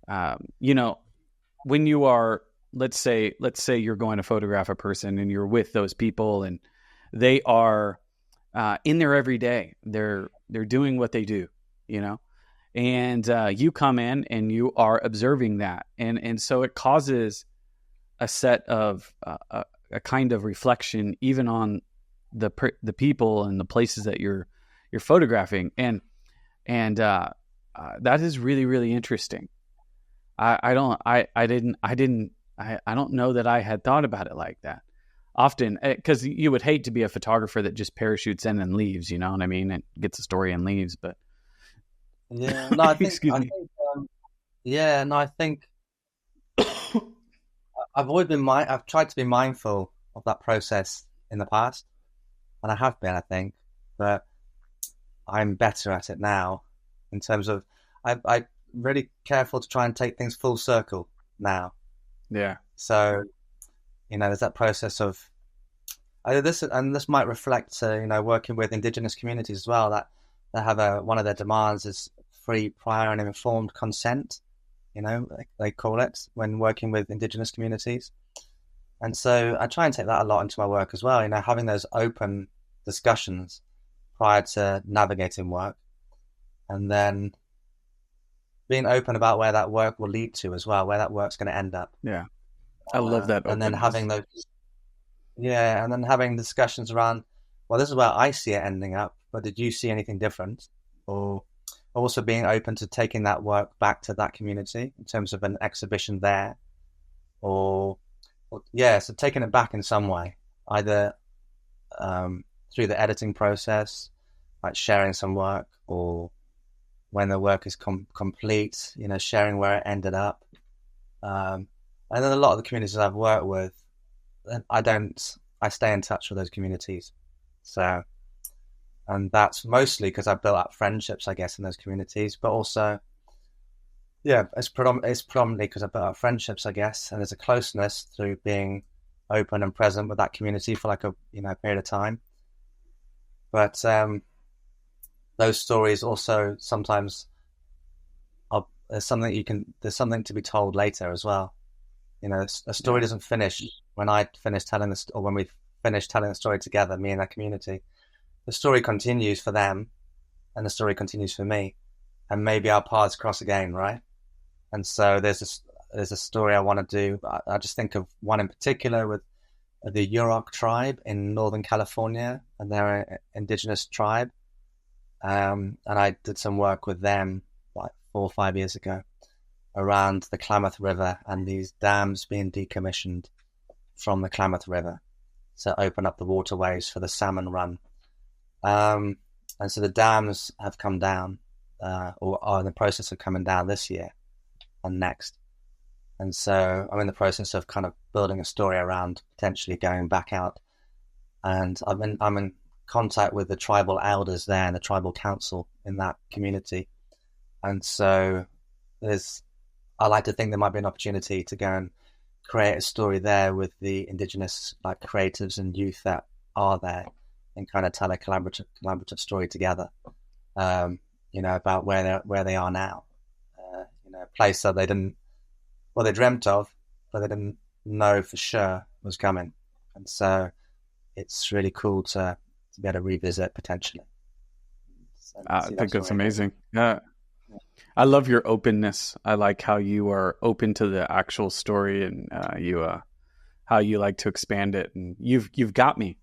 when you are, let's say you're going to photograph a person and you're with those people and they are in their everyday, they're doing what they do, and you come in and you are observing that. And so it causes a set of, a kind of reflection even on the people and the places that you're photographing. And that is really, really interesting. I don't know that I had thought about it like that often, because you would hate to be a photographer that just parachutes in and leaves, you know what I mean? And gets a story and leaves, but yeah, no, I think, excuse me. I think I've tried to be mindful of that process in the past, and I have been, I think, but I'm better at it now in terms of I'm really careful to try and take things full circle now. Yeah. So, there's that process of this might reflect, working with Indigenous communities as well, that they have one of their demands is free, prior, and informed consent. They call it when working with Indigenous communities. And so I try and take that a lot into my work as well, having those open discussions prior to navigating work, and then being open about where that work will lead to as well, where that work's going to end up. Yeah. I love that. And then having having discussions around, well, this is where I see it ending up, but did you see anything different? Or also being open to taking that work back to that community in terms of an exhibition there, so taking it back in some way, either through the editing process, like sharing some work, or when the work is complete, sharing where it ended up. And then a lot of the communities I've worked with, I stay in touch with those communities. So, and that's mostly because I've built up friendships, I guess, in those communities, but also, it's predominantly because I built up friendships, I guess, and there's a closeness through being open and present with that community for like a period of time. But those stories also sometimes are, there's something to be told later as well. You know, a story doesn't finish when I finish telling this, or when we finish telling the story together, me and that community. The story continues for them, and the story continues for me, and maybe our paths cross again, right? And so there's a story I want to do. I just think of one in particular with the Yurok tribe in Northern California, and they're an indigenous tribe. And I did some work with them like 4 or 5 years ago around the Klamath River and these dams being decommissioned from the Klamath River to open up the waterways for the salmon run. And so the dams have come down, or are in the process of coming down this year and next. And so I'm in the process of kind of building a story around potentially going back out. And I'm in contact with the tribal elders there and the tribal council in that community. And so I like to think there might be an opportunity to go and create a story there with the indigenous like creatives and youth that are there, and kind of tell a collaborative story together. You know, about where they are now. You know, a place that they dreamt of, but they didn't know for sure was coming. And so it's really cool to be able to revisit potentially. So, I think that's amazing. Yeah. I love your openness. I like how you are open to the actual story, and how you like to expand it. And you've got me.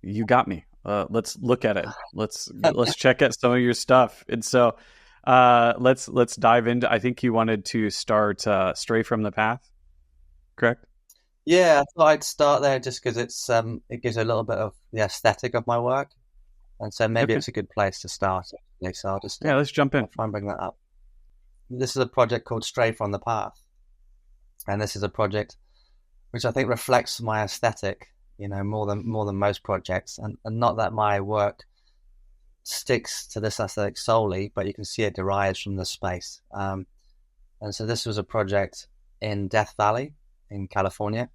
You got me. Let's look at it. Let's check out some of your stuff. And so let's dive into. I think you wanted to start Stray from the Path, correct? Yeah, I thought I'd start there just because it gives a little bit of the aesthetic of my work, and so maybe it's a good place to start. Actually. So I'll just let's jump in. Try and bring that up. This is a project called Stray from the Path, and this is a project which I think reflects my aesthetic. You know, more than most projects, and not that my work sticks to this aesthetic solely, but you can see it derives from the space. And so this was a project in Death Valley in California,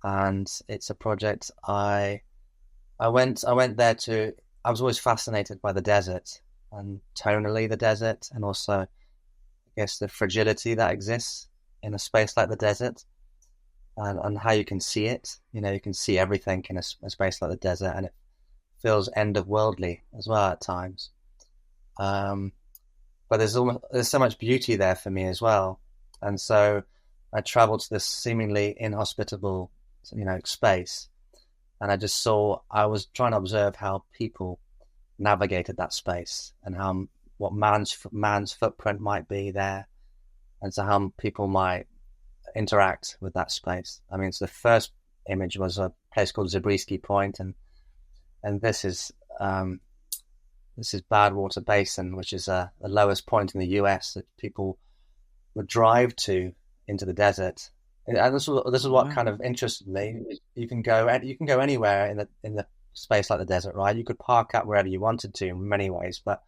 and it's a project I went there to. I was always fascinated by the desert, and tonally the desert, and also I guess the fragility that exists in a space like the desert. And how you can see it. You know, you can see everything in a space like the desert, and it feels end of worldly as well at times. But there's so much beauty there for me as well. And so I traveled to this seemingly inhospitable, space, and I was trying to observe how people navigated that space, and what man's footprint might be there, and so how people might interact with that space. I mean, so the first image was a place called Zabriskie Point, and this is Badwater Basin, which is the lowest point in the US that people would drive to into the desert. And this is what kind of interested me. You can go anywhere in the space like the desert, right? You could park up wherever you wanted to in many ways, but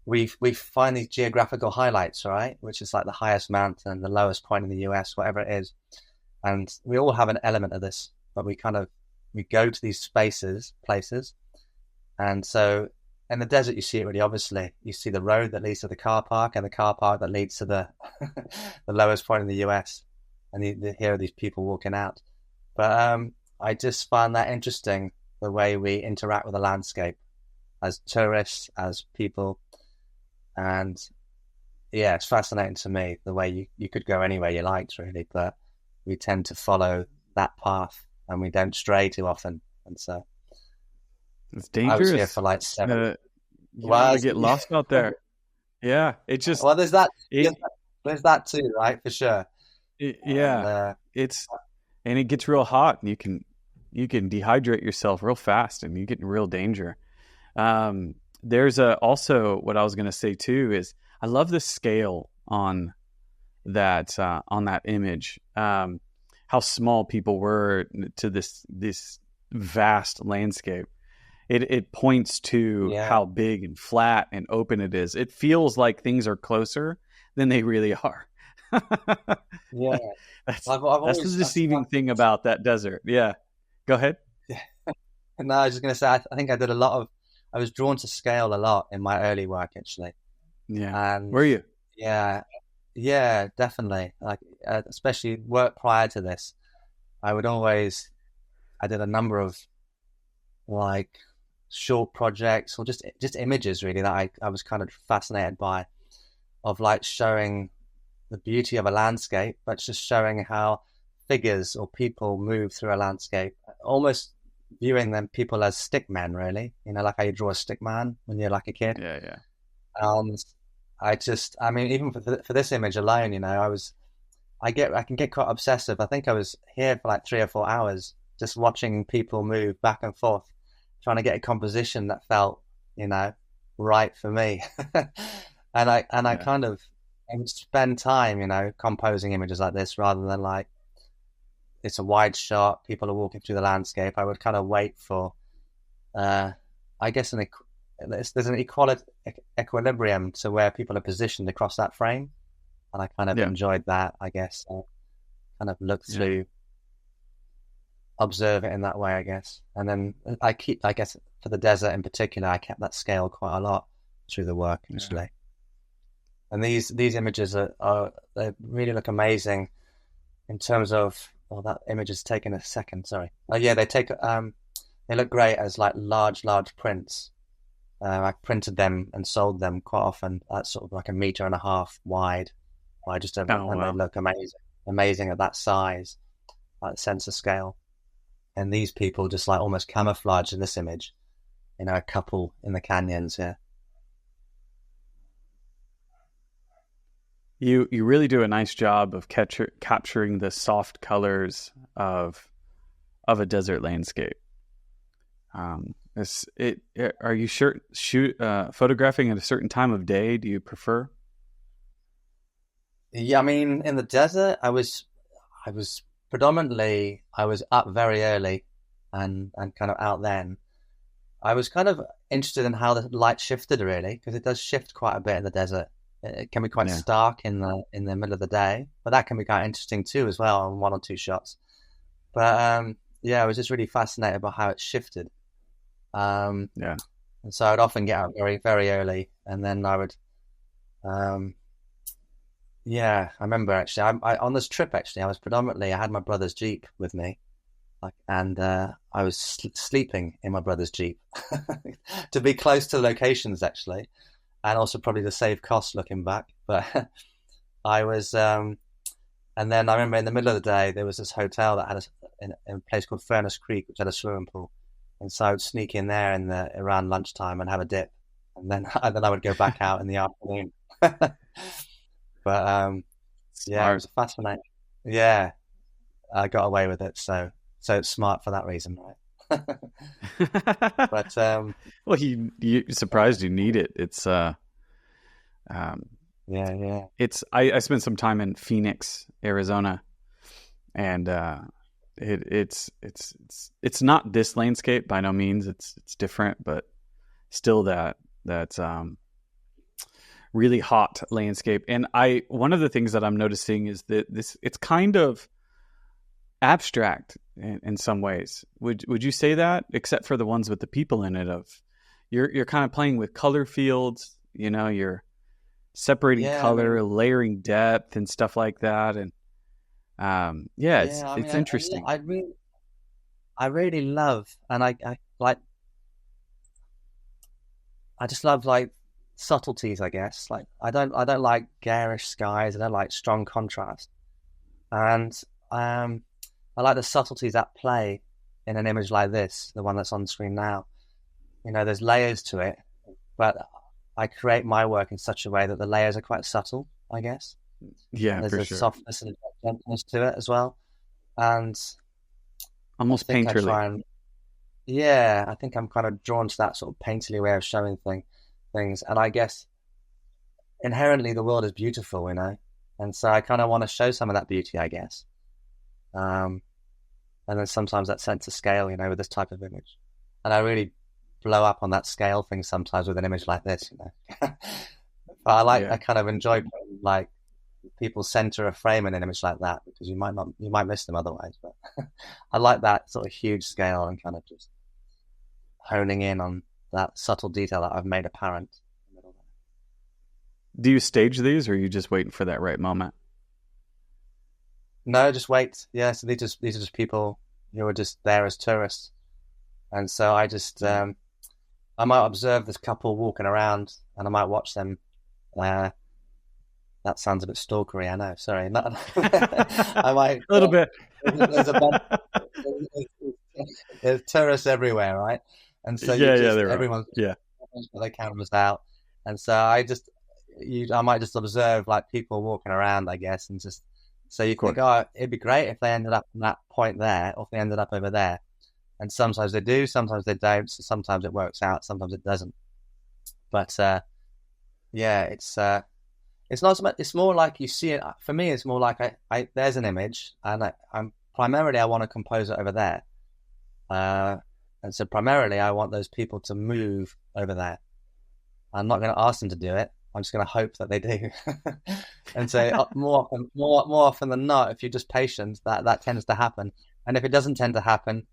we find these geographical highlights, right? Which is like the highest mountain, the lowest point in the US, whatever it is. And we all have an element of this, but we go to these places. And so in the desert, you see it really obviously. You see the road that leads to the car park, and the car park that leads to the the lowest point in the US. And you hear these people walking out. But I just find that interesting, the way we interact with the landscape as tourists, as people. And yeah, it's fascinating to me the way you could go anywhere you liked, really, but we tend to follow that path and we don't stray too often. And so it's dangerous. I was here for like 7 you want to get lost out there. Yeah, it just there's that too, right? For sure. Yeah, and it gets real hot, and you can dehydrate yourself real fast, and you get in real danger. There's also what I was going to say too is I love the scale on that image. How small people were to this vast landscape. It points to how big and flat and open it is. It feels like things are closer than they really are. Yeah, that's the deceiving thing about that desert. Yeah, go ahead. No, I was just going to say I think I did a lot of I was drawn to scale a lot in my early work, actually. Yeah. And Were you? yeah, yeah, definitely. Like, especially work prior to this, I would always, I did a number of like short projects or just images really that I was kind of fascinated by, of like showing the beauty of a landscape, but just showing how figures or people move through a landscape, almost viewing them people as stick men, really. You know, like how you draw a stick man when you're like a kid. Yeah, yeah. Um, I mean, even for this image alone, you know, I can get quite obsessive. I think I was here for like 3 or 4 hours just watching people move back and forth, trying to get a composition that felt, you know, right for me. I Yeah. kind of spend time, you know, composing images like this rather than like it's a wide shot, people are walking through the landscape. I would kind of wait for, I guess, there's an equilibrium to where people are positioned across that frame, and I kind of Yeah. enjoyed that. I guess kind of look Yeah. through, observe it in that way, I guess. And then I guess for the desert in particular, I kept that scale quite a lot through the work actually. Yeah. And these images they really look amazing in terms of. Well, that image is taken a second. Sorry. Oh yeah, they look great as like large prints. I printed them and sold them quite often at sort of like 1.5 meters wide. Oh, And they wow. look amazing at that size, like sensor scale. And these people just like almost camouflage in this image, you know, a couple in the canyons here. You really do a nice job of capturing the soft colors of a desert landscape. Are you photographing at a certain time of day? Do you prefer? Yeah, I mean, in the desert, I was predominantly, I was up very early and kind of out then. I was kind of interested in how the light shifted really, because it does shift quite a bit in the desert. It can be quite Yeah. stark in the middle of the day, but that can be quite interesting too as well on 1 or 2 shots. But yeah, I was just really fascinated by how it shifted. Um, Yeah. and so I'd often get out very, very early, and then I would, um, yeah, I remember actually, on this trip actually, I had my brother's Jeep with me, like, and I was sleeping in my brother's Jeep to be close to the locations actually, and also probably to save costs looking back. But I was, and then I remember in the middle of the day there was this hotel that had in a place called Furnace Creek, which had a swimming pool, and so I would sneak in there around lunchtime and have a dip, and then I would go back out in the afternoon. But yeah, it Smart. was fascinating. Yeah, I got away with it, so it's smart for that reason, right? But Well, you surprised you need it. Um, yeah, yeah, I spent some time in Phoenix, Arizona, and it's not this landscape by no means. It's different, but still that's really hot landscape. And one of the things that I'm noticing is that it's kind of abstract in some ways. Would you say that, except for the ones with the people in it? Of you're kind of playing with color fields. You know, you're separating yeah. I color, mean, layering depth, and stuff like that. And yeah, yeah. I mean, it's interesting. I really love, and I like, I just love like subtleties, I guess. Like I don't like garish skies. I don't like strong contrast, and um, I like the subtleties at play in an image like this, the one that's on the screen now. You know, there's layers to it, but I create my work in such a way that the layers are quite subtle, I guess. And Yeah, there's for a sure. softness and a gentleness to it as well. And I Almost think I painterly. try and, yeah, I think I'm kind of drawn to that sort of painterly way of showing things. And I guess inherently the world is beautiful, you know, and so I kind of want to show some of that beauty, I guess. Um, and then sometimes that sense of scale, you know, with this type of image. And I really blow up on that scale thing sometimes with an image like this, you know. But I Yeah. kind of enjoy putting, like, people center a frame in an image like that because you might miss them otherwise. But I like that sort of huge scale and kind of just honing in on that subtle detail that I've made apparent. Do you stage these, or are you just waiting for that right moment? No, just wait. Yeah, so these are just people who are just there as tourists, and so I just I might observe this couple walking around, and I might watch them. That sounds a bit stalkery, I know. Sorry, I might a little bit. There's tourists everywhere, right? And so everyone's got their cameras out, and so I might just observe like people walking around, I guess, and just so you think, oh, it'd be great if they ended up from that point there, or if they ended up over there. And sometimes they do, sometimes they don't. So sometimes it works out, sometimes it doesn't. But yeah, it's not so much. It's more like you see it. For me, it's more like I there's an image, and I'm primarily I want to compose it over there. And so primarily I want those people to move over there. I'm not going to ask them to do it. I'm just going to hope that they do. And so more often than not, if you're just patient, that tends to happen. And if it doesn't tend to happen,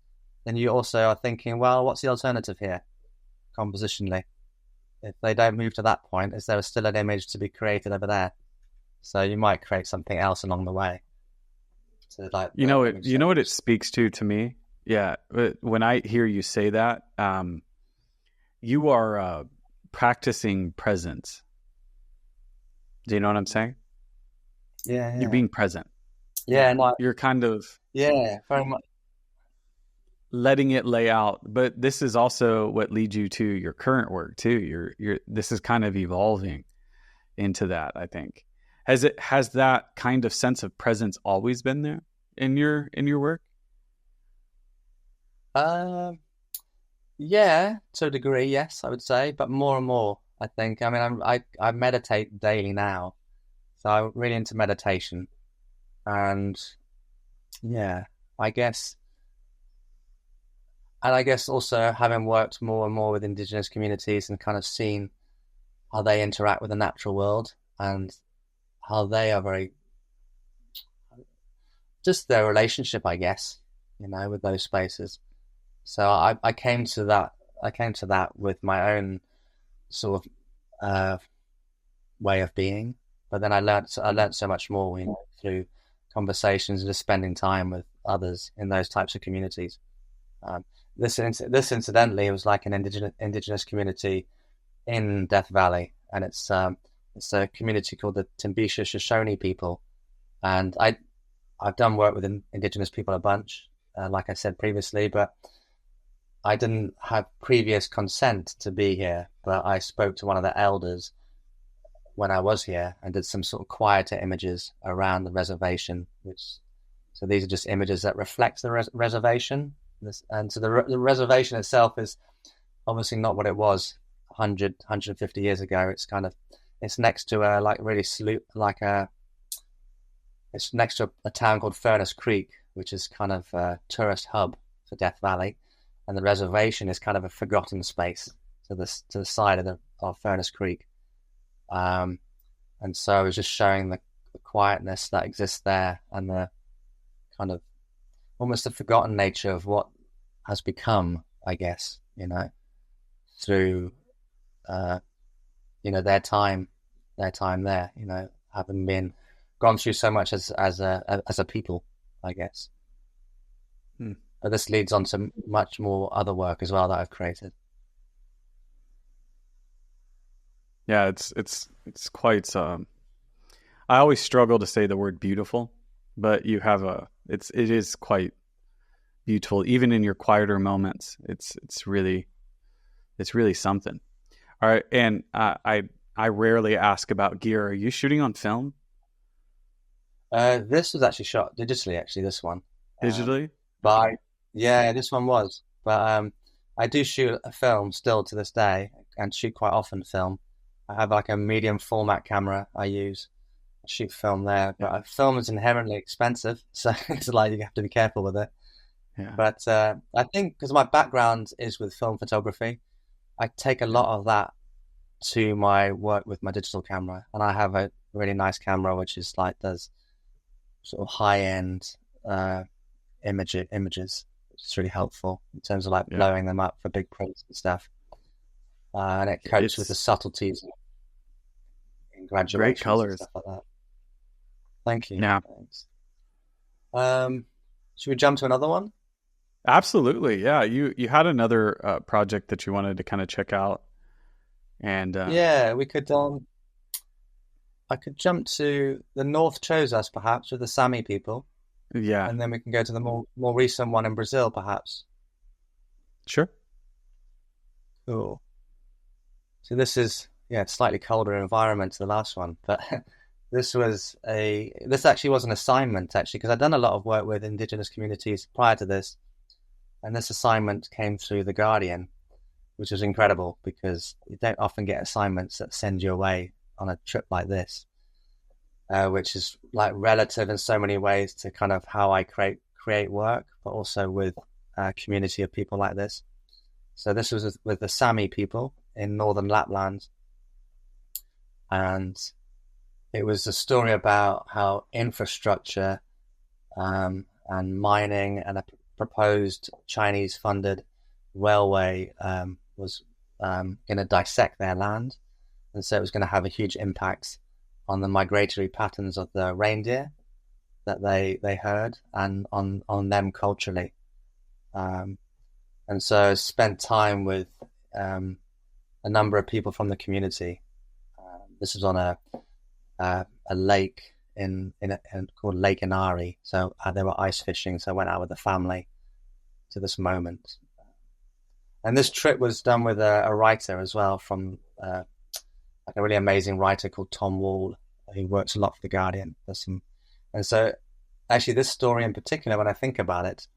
then you also are thinking, well, what's the alternative here, compositionally? If they don't move to that point, is there still an image to be created over there? So you might create something else along the way. So like, you know what it speaks to me? Yeah, when I hear you say that, you are practicing presence. Do you know what I'm saying? Yeah. You're being present. Yeah, and you're kind of very much letting it lay out. But this is also what leads you to your current work too. This is kind of evolving into that, I think. Has that kind of sense of presence always been there in your work? Yeah, to a degree, yes, I would say, but more and more, I think. I mean, I meditate daily now, so I'm really into meditation, and yeah, I guess also having worked more and more with Indigenous communities and kind of seen how they interact with the natural world and how they are very just their relationship, I guess, with those spaces. So I came to that with my own sort of way of being, but then I learned so much more, through conversations and just spending time with others in those types of communities. This incidentally was like an indigenous community in Death Valley, and it's a community called the Timbisha Shoshone people, and I've done work with Indigenous people a bunch, like I said previously, but I didn't have previous consent to be here, but I spoke to one of the elders when I was here and did some sort of quieter images around the reservation, so these are just images that reflect the reservation. And so the reservation itself is obviously not what it was 100, 150 years ago. It's next to it's next to a town called Furnace Creek, which is kind of a tourist hub for Death Valley. And the reservation is kind of a forgotten space to the side of Furnace Creek. And so I was just showing the quietness that exists there and the kind of almost the forgotten nature of what has become, I guess, through, their time there, having gone through so much as a people, I guess. But this leads on to much more other work as well that I've created. Yeah, it's quite. I always struggle to say the word beautiful, but you have it is quite beautiful, even in your quieter moments. It's really something. All right, and I rarely ask about gear. Are you shooting on film? This was actually shot digitally. Actually, this one digitally. Yeah, this one was. But I do shoot a film still to this day, and shoot quite often film. I have like a medium format camera I use. I shoot film there, but film is inherently expensive, so it's like you have to be careful with it. Yeah. But I think because my background is with film photography, I take a lot of that to my work with my digital camera, and I have a really nice camera which is does sort of high end images. It's really helpful in terms of blowing them up for big prints and stuff. and it copes with the It's subtleties in great graduations and colors. stuff like that. Thank you. Yeah, Thanks. Should we jump to another one? absolutely. Yeah, you had another project that you wanted to kind of check out, and Yeah, we could. I could jump to the North chose us, perhaps, with the Sami people, yeah, and then we can go to the more recent one in Brazil, perhaps. sure. Cool. So this is, yeah, it's slightly colder environment to the last one, but this actually was an assignment actually, because I'd done a lot of work with Indigenous communities prior to this, and this assignment came through The Guardian, which was incredible because you don't often get assignments that send you away on a trip like this, which is like relative in so many ways to kind of how I create work, but also with a community of people like this. So this was with the Sami people in northern Lapland, and it was a story about how infrastructure and mining and a proposed Chinese-funded railway was going to dissect their land, and so it was going to have a huge impact on the migratory patterns of the reindeer that they heard, and on them culturally. And so I spent time with a number of people from the community. This was on a lake in called Lake Inari. So they were ice fishing. So I went out with the family to this moment. And this trip was done with a writer as well, from like a really amazing writer called Tom Wall, who works a lot for The Guardian. And so actually this story in particular, when I think about it,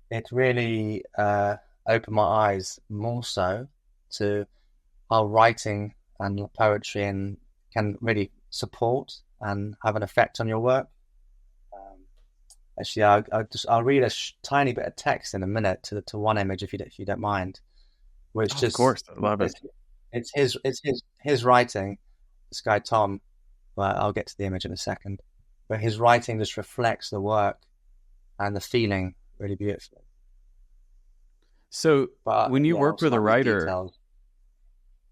it really opened my eyes more so to how writing and poetry can really support and have an effect on your work. Actually, I'll read a tiny bit of text in a minute to one image if you don't mind, which Of course, I love it. it's his writing. This guy Tom. Well, I'll get to the image in a second, but his writing just reflects the work and the feeling really beautifully. So But when you yeah, worked also with a like these writer, details.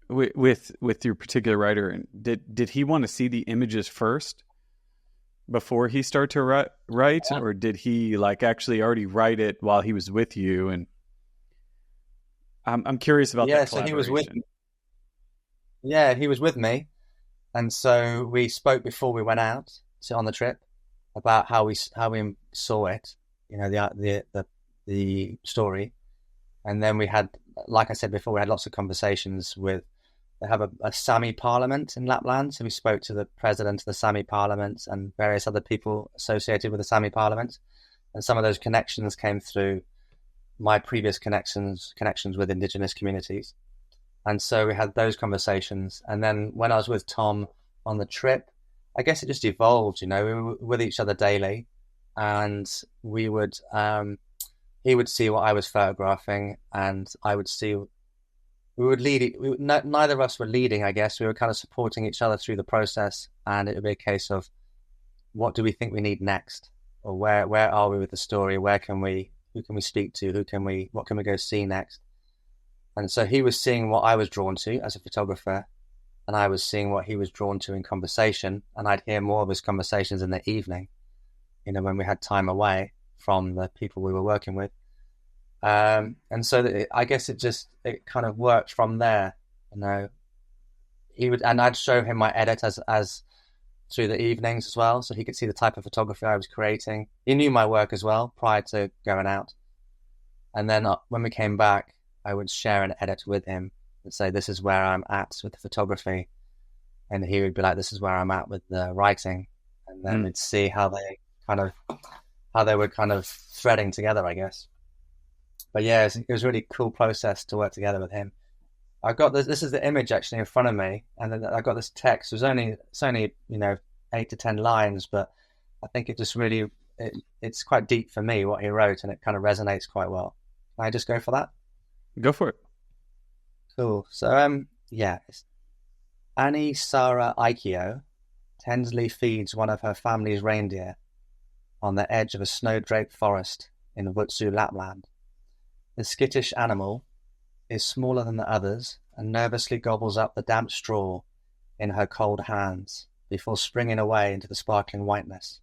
with your particular writer, and did he want to see the images first before he started to write, Yeah. or did he like actually already write it while he was with you? And I'm curious about Yeah, that so he was with collaboration. yeah, he was with me, and so we spoke before we went out on the trip about how we saw it, you know, the story, and then we had, like I said before, we had lots of conversations with. They have a Sami parliament in Lapland, so we spoke to the president of the Sami parliament and various other people associated with the Sami parliament, and some of those connections came through my previous connections with Indigenous communities. And so we had those conversations. And then when I was with Tom on the trip, I guess it just evolved, you know, we were with each other daily, and we would, he would see what I was photographing, and I would see, we would lead, neither of us were leading, I guess. We were kind of supporting each other through the process, and it would be a case of what do we think we need next? Or where are we with the story? Who can we speak to? What can we go see next? And so he was seeing what I was drawn to as a photographer, and I was seeing what he was drawn to in conversation, and I'd hear more of his conversations in the evening, you know, when we had time away from the people we were working with. And so I guess it kind of worked from there, you know. And I'd show him my edit as through the evenings as well, so he could see the type of photography I was creating. He knew my work as well prior to going out. And then when we came back, I would share an edit with him and say, this is where I'm at with the photography. And he would be like, this is where I'm at with the writing. And then we'd see how they were kind of threading together, I guess. But yeah, it was a really cool process to work together with him. I got this is the image actually in front of me, and then I got this text. It's only, you know, 8 to 10 lines, but I think it just really, it's quite deep for me what he wrote, and it kind of resonates quite well. Can I just go for that? Go for it. Cool. So yeah, Annie Sarah Aikio tenderly feeds one of her family's reindeer on the edge of a snow-draped forest in Vutsu, Lapland. The skittish animal is smaller than the others and nervously gobbles up the damp straw in her cold hands before springing away into the sparkling whiteness.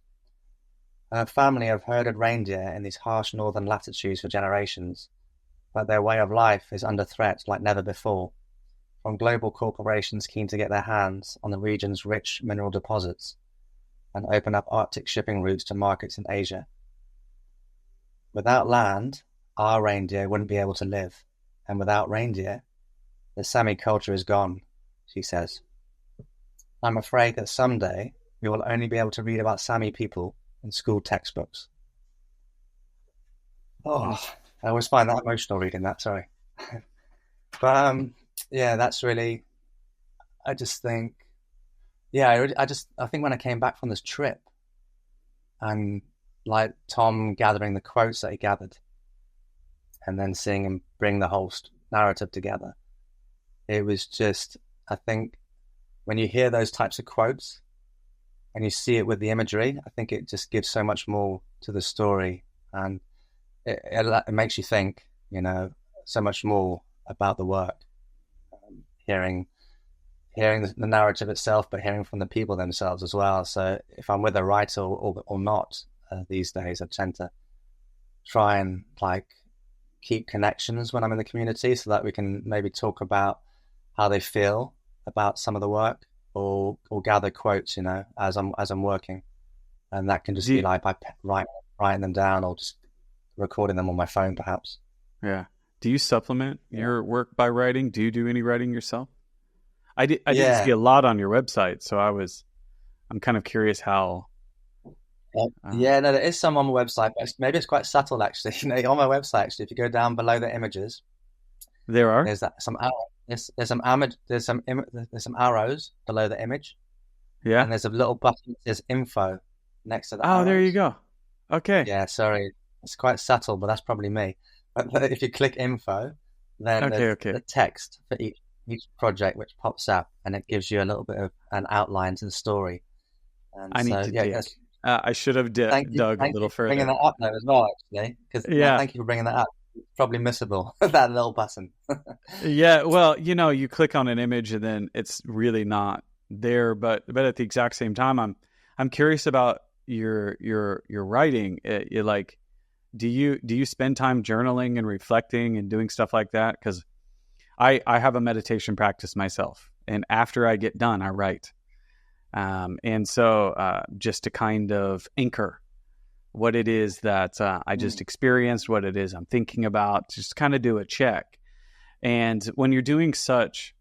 Her family have herded reindeer in these harsh northern latitudes for generations, but their way of life is under threat like never before, from global corporations keen to get their hands on the region's rich mineral deposits and open up Arctic shipping routes to markets in Asia. Without land, our reindeer wouldn't be able to live, and without reindeer, the Sami culture is gone, she says. I'm afraid that someday we will only be able to read about Sami people in school textbooks. Oh, I always find that emotional reading that, sorry. But yeah, that's really, I just think, yeah, I think when I came back from this trip and like Tom gathering the quotes that he gathered and then seeing him bring the whole narrative together, it was just, I think when you hear those types of quotes and you see it with the imagery, I think it just gives so much more to the story, and it makes you think, you know, so much more about the work. Hearing the narrative itself, but hearing from the people themselves as well. So if I'm with a writer or not these days, I tend to try and like keep connections when I'm in the community so that we can maybe talk about how they feel about some of the work, or gather quotes, you know, as I'm working, and that can just be like by writing them down or just recording them on my phone, perhaps. Yeah. Do you supplement your work by writing? Do you do any writing yourself? I didn't see a lot on your website, so I'm kind of curious how. No, there is some on my website, but maybe it's quite subtle actually. You know, on my website, actually, if you go down below the images, there's some arrows below the image. Yeah. And there's a little button that says info next to the arrows. Oh, there you go. Okay. Yeah, sorry. It's quite subtle, but that's probably me. But if you click info, then there's the text for each project which pops up, and it gives you a little bit of an outline to the story. And I need to dig. I should have dug a little further. Bringing that up there as well, actually, because thank you for bringing that up. It's probably missable, that little button. Yeah, well, you know, you click on an image and then it's really not there. But at the exact same time, I'm curious about your writing. You're like, do you spend time journaling and reflecting and doing stuff like that? Because I have a meditation practice myself, and after I get done, I write. And so just to kind of anchor what it is that I just experienced, what it is I'm thinking about, just kind of do a check. And when you're doing such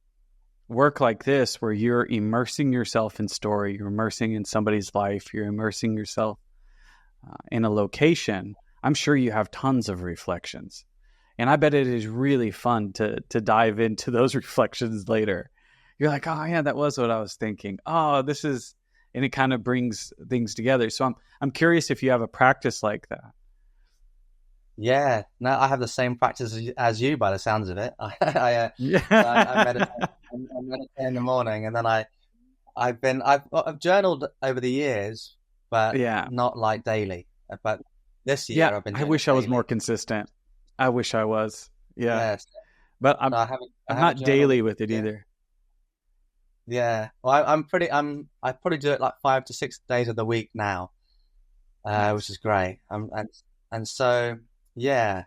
work like this, where you're immersing yourself in story, you're immersing in somebody's life, you're immersing yourself in a location, I'm sure you have tons of reflections. And I bet it is really fun to dive into those reflections later. You're like, oh yeah, that was what I was thinking. Oh, this is, and it kind of brings things together. So I'm curious if you have a practice like that. Yeah, no, I have the same practice as you by the sounds of it. I meditate in the morning, and then I've journaled over the years, but not like daily. But this year I've been. I wish I was more consistent. I wish I was. Yeah. Yes. But I'm not daily with it either. Yeah. Well, I probably do it like 5 to 6 days of the week now, which is great. And so, yeah,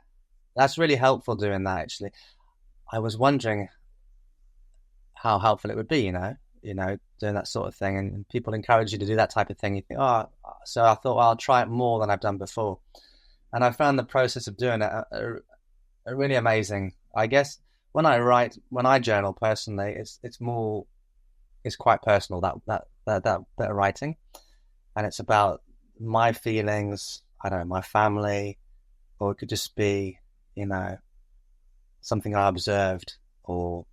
that's really helpful doing that, actually. I was wondering how helpful it would be, you know, doing that sort of thing, and people encourage you to do that type of thing. You think, so I thought, well, I'll try it more than I've done before. And I found the process of doing it really amazing. I guess when I journal personally, it's quite personal, that bit of writing, and it's about my feelings. I don't know, my family, or it could just be, you know, something I observed, or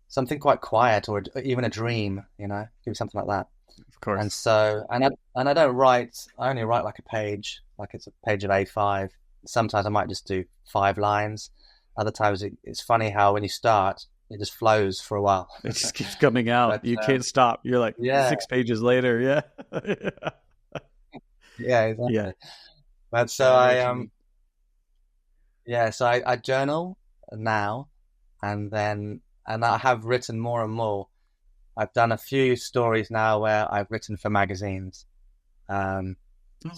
something quite quiet, or even a dream. You know, could be something like that. Of course. And so, and I don't write. I only write like a page, like it's a page of A5. Sometimes I might just do 5 lines. Other times it's funny how when you start, it just flows for a while. It just keeps coming out. But, you can't stop. You're like 6 pages later. Yeah. Yeah, exactly. Yeah. But so I journal now, and I have written more and more. I've done a few stories now where I've written for magazines. So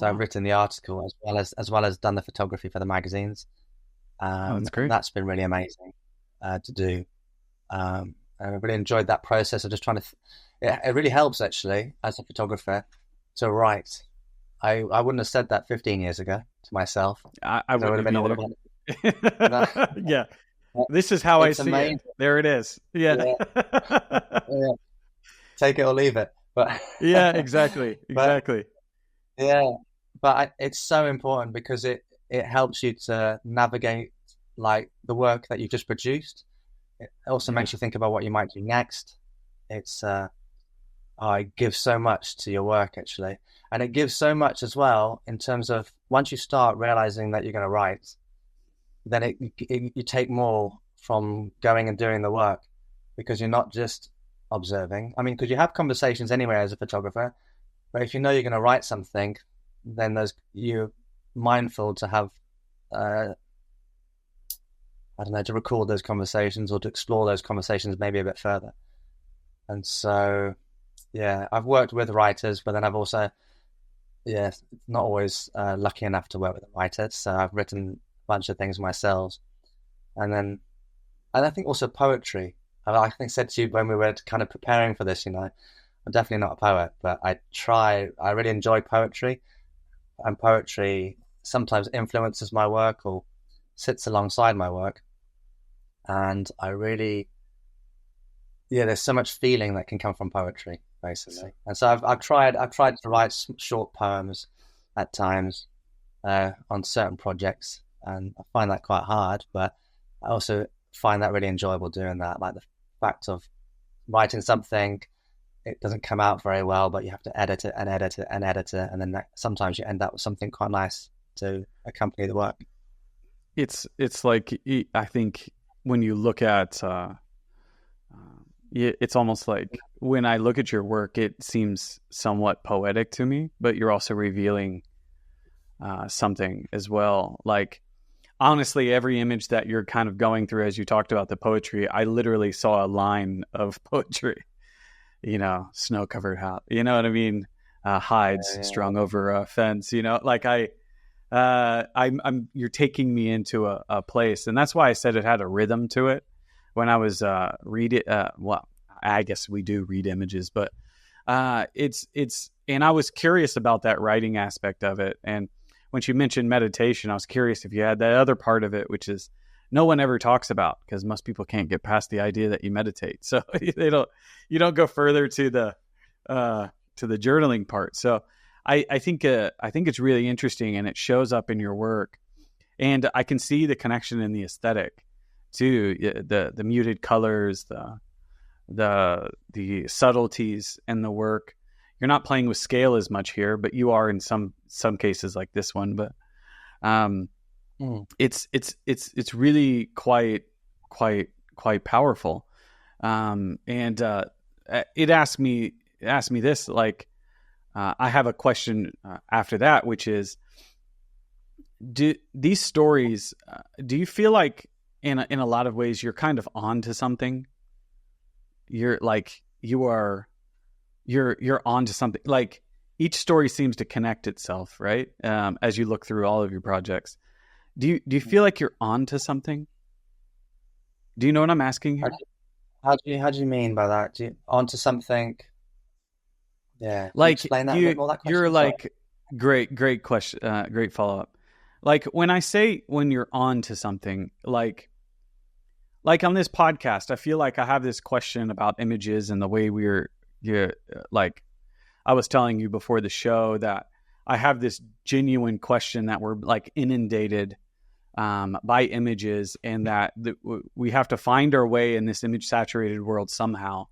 I've written the article as well as done the photography for the magazines. That's great. And that's been really amazing to do. I really enjoyed that process of just trying to. It really helps actually as a photographer to write. I wouldn't have said that 15 years ago to myself. I would have been all about it. Yeah. This is how I see amazing. it. There it is. Yeah. Yeah. Take it or leave it. But yeah, exactly. Exactly. But it's so important because it helps you to navigate like the work that you just produced. It also makes you think about what you might do next. It gives so much to your work actually, and it gives so much as well in terms of once you start realizing that you're going to write, then you take more from going and doing the work because you're not just observing. I mean, because you have conversations anyway as a photographer, but if you know you're going to write something, then you're mindful to have, I don't know, to record those conversations or to explore those conversations maybe a bit further. And so, yeah, I've worked with writers, but then I've also, not always lucky enough to work with a writer. So I've written a bunch of things myself. And I think also poetry. I think I said to you when we were kind of preparing for this, I'm definitely not a poet, but I really enjoy poetry, and poetry sometimes influences my work or sits alongside my work. And I really, there's so much feeling that can come from poetry, basically. And so I've tried to write short poems at times on certain projects, and I find that quite hard, but I also find that really enjoyable doing that, like the fact of writing something, it doesn't come out very well, but you have to edit it and edit it and edit it, and then sometimes you end up with something quite nice to accompany the work. It's like, I think when you look at it's almost like when I look at your work, it seems somewhat poetic to me, but you're also revealing something as well. Like, honestly, every image that you're kind of going through as you talked about the poetry, I literally saw a line of poetry, snow-covered house, you know what I mean? Hides strung over a fence, like you're taking me into a place. And that's why I said it had a rhythm to it when I was reading. Well, I guess we do read images, but it's, and I was curious about that writing aspect of it. And when you mentioned meditation, I was curious if you had that other part of it, which is no one ever talks about because most people can't get past the idea that you meditate. So you don't go further to the journaling part. So I think it's really interesting, and it shows up in your work, and I can see the connection in the aesthetic too, the muted colors, the subtleties in the work. You're not playing with scale as much here, but you are in some cases like this one. But it's really quite powerful. And it asked me this, like, I have a question after that, which is, do these stories, do you feel like in a lot of ways you're kind of on to something? You're on to something. Like, each story seems to connect itself, right? As you look through all of your projects, do you feel like you're on to something? Do you know what I'm asking here? How do you mean by that? Do you onto something? Yeah, like, explain that a bit more. That question. You're like, great question, great follow up. Like, when I say when you're on to something, like on this podcast, I feel like I have this question about images and the way like, I was telling you before the show that I have this genuine question that we're like inundated by images, and that we have to find our way in this image saturated world somehow.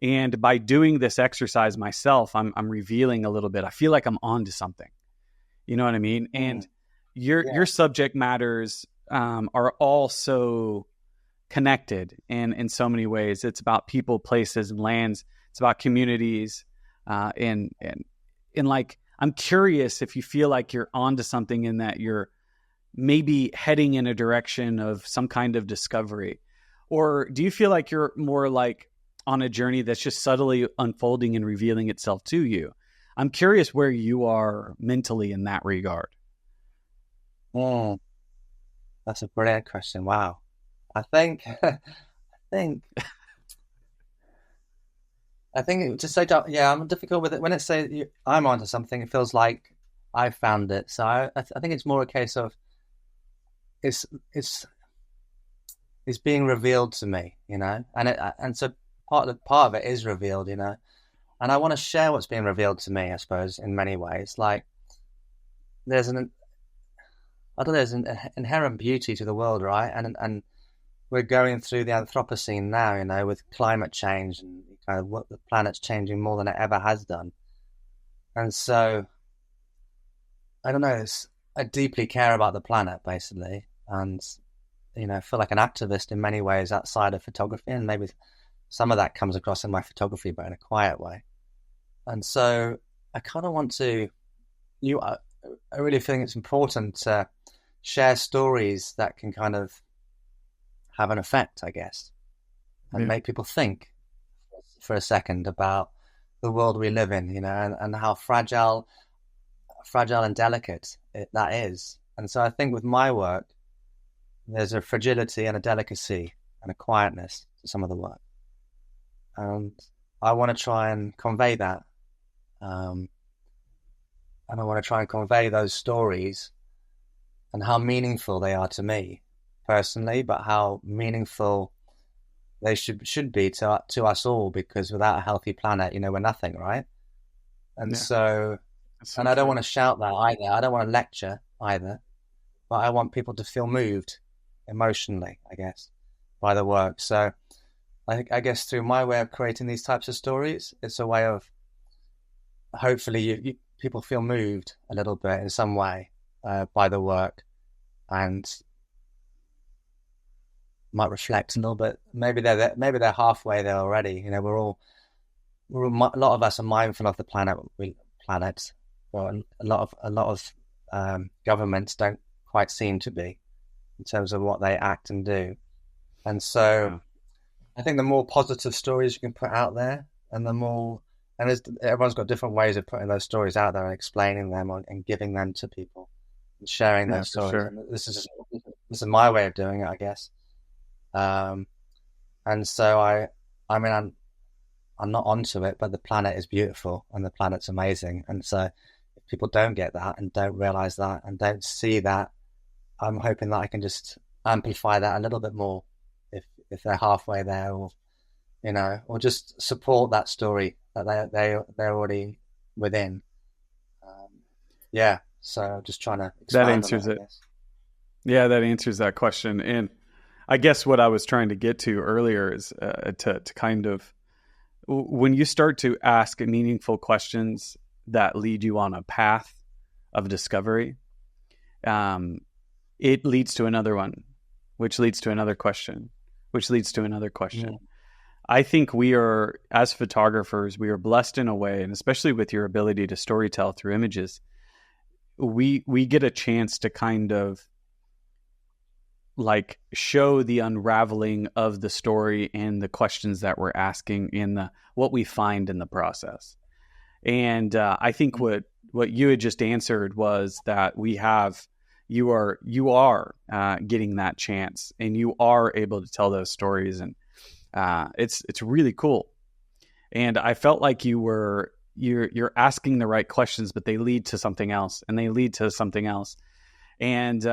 And by doing this exercise myself, I'm revealing a little bit. I feel like I'm on to something. You know what I mean? And your subject matters are all so connected in so many ways. It's about people, places, and lands. It's about communities. And like, I'm curious if you feel like you're onto something, in that you're maybe heading in a direction of some kind of discovery, Or do you feel like you're more like on a journey that's just subtly unfolding and revealing itself to you? I'm curious where you are mentally in that regard. Mm, that's a brilliant question. Wow. I think, think, I think it just say, yeah, I'm difficult with it. When it says I'm onto something, it feels like I found it. So I think it's more a case of it's it's it's being revealed to me, and so part of it is revealed, and I want to share what's being revealed to me, I suppose, in many ways. Like there's an I don't know, there's an inherent beauty to the world, right? And we're going through the Anthropocene now, with climate change and kind of what the planet's changing more than it ever has done. And so, I don't know, I deeply care about the planet, basically. And, I feel like an activist in many ways outside of photography. And maybe some of that comes across in my photography, but in a quiet way. And so, I kind of want to, I really think it's important to share stories that can kind of have an effect, I guess, and make people think for a second about the world we live in, and how fragile and delicate that is. And so I think with my work, there's a fragility and a delicacy and a quietness to some of the work. And I want to try and convey that. And I want to try and convey those stories and how meaningful they are to me personally, but how meaningful they should be to us all, because without a healthy planet, we're nothing, right? And so I don't want to shout that either. I don't want to lecture either, but I want people to feel moved emotionally, I guess, by the work. So I guess through my way of creating these types of stories, it's a way of hopefully people feel moved a little bit in some way by the work, and might reflect a little bit. Maybe they're halfway there already. A lot of us are mindful of the planet. Well, a lot of governments don't quite seem to be, in terms of what they act and do. And so, I think the more positive stories you can put out there, and everyone's got different ways of putting those stories out there and explaining them and giving them to people and sharing those stories. Sure. And this is my way of doing it, I guess. And so I'm not onto it, but the planet is beautiful and the planet's amazing. And so if people don't get that and don't realize that and don't see that, I'm hoping that I can just amplify that a little bit more if they're halfway there, or or just support that story that they're already within. So just trying to expand that answers on that, it. Yeah, that answers that question. And I guess what I was trying to get to earlier is to kind of, when you start to ask meaningful questions that lead you on a path of discovery, it leads to another one, which leads to another question, which leads to another question. Yeah. I think we are, as photographers, we are blessed in a way, and especially with your ability to storytell through images, we get a chance to kind of like show the unraveling of the story and the questions that we're asking in what we find in the process. And I think what you had just answered was that you are getting that chance, and you are able to tell those stories, and it's really cool. And I felt like you're asking the right questions, but they lead to something else, and they lead to something else. And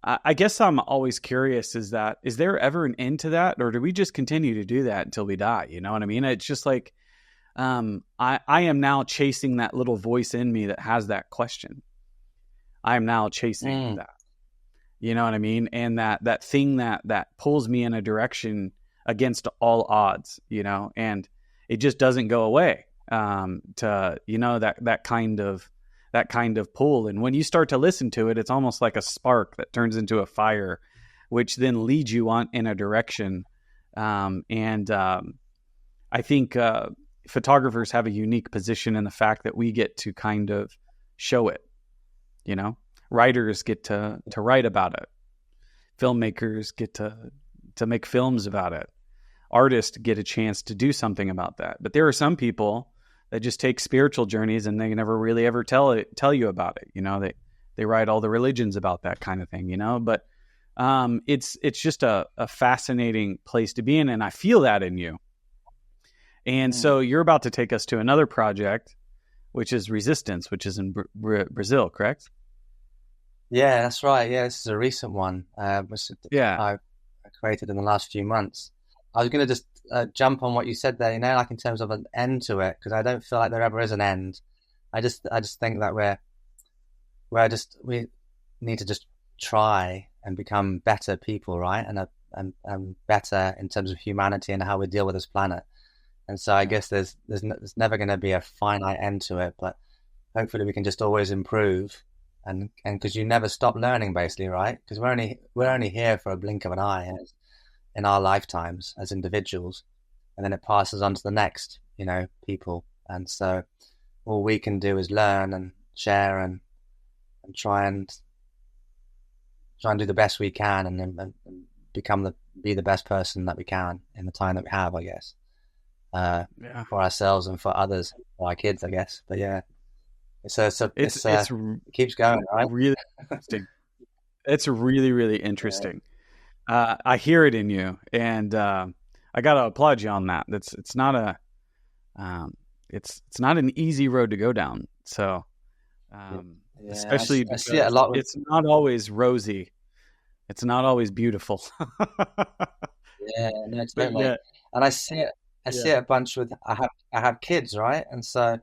I guess I'm always curious, is there ever an end to that, or do we just continue to do that until we die? You know what I mean? It's just like, I am now chasing that little voice in me that has that question. I am now chasing that. You know what I mean? And that thing that pulls me in a direction against all odds, and it just doesn't go away. That kind of pull. And when you start to listen to it, it's almost like a spark that turns into a fire, which then leads you on in a direction. I think photographers have a unique position in the fact that we get to kind of show it. Writers get to write about it. Filmmakers get to make films about it. Artists get a chance to do something about that. But there are some people that just take spiritual journeys and they never really ever tell you about it. You know, they write all the religions about that kind of thing, you know, but it's just a fascinating place to be in. And I feel that in you. And so you're about to take us to another project, which is Resistance, which is in Brazil, correct? Yeah, that's right. Yeah, this is a recent one, which I've created in the last few months. I was going to just jump on what you said there, you know, like in terms of an end to it, because I don't feel like there ever is an end. I just think that we need to just try and become better people, right? And better in terms of humanity and how we deal with this planet. And so I guess there's never going to be a finite end to it, but hopefully we can just always improve, and because you never stop learning, basically, right? Because we're only here for a blink of an eye in our lifetimes as individuals, and then it passes on to the next, you know, people. And so all we can do is learn and share and try and do the best we can, and be the best person that we can in the time that we have, I guess. For ourselves and for others, for our kids, I guess. But yeah, it keeps going, right? Really interesting. It's really, really interesting. Yeah. I hear it in you, and I got to applaud you on that. It's not an easy road to go down. So, especially I see it a lot. It's not always rosy. It's not always beautiful. Yeah, no, totally. Yeah. And I see it a bunch with I have kids, right? And so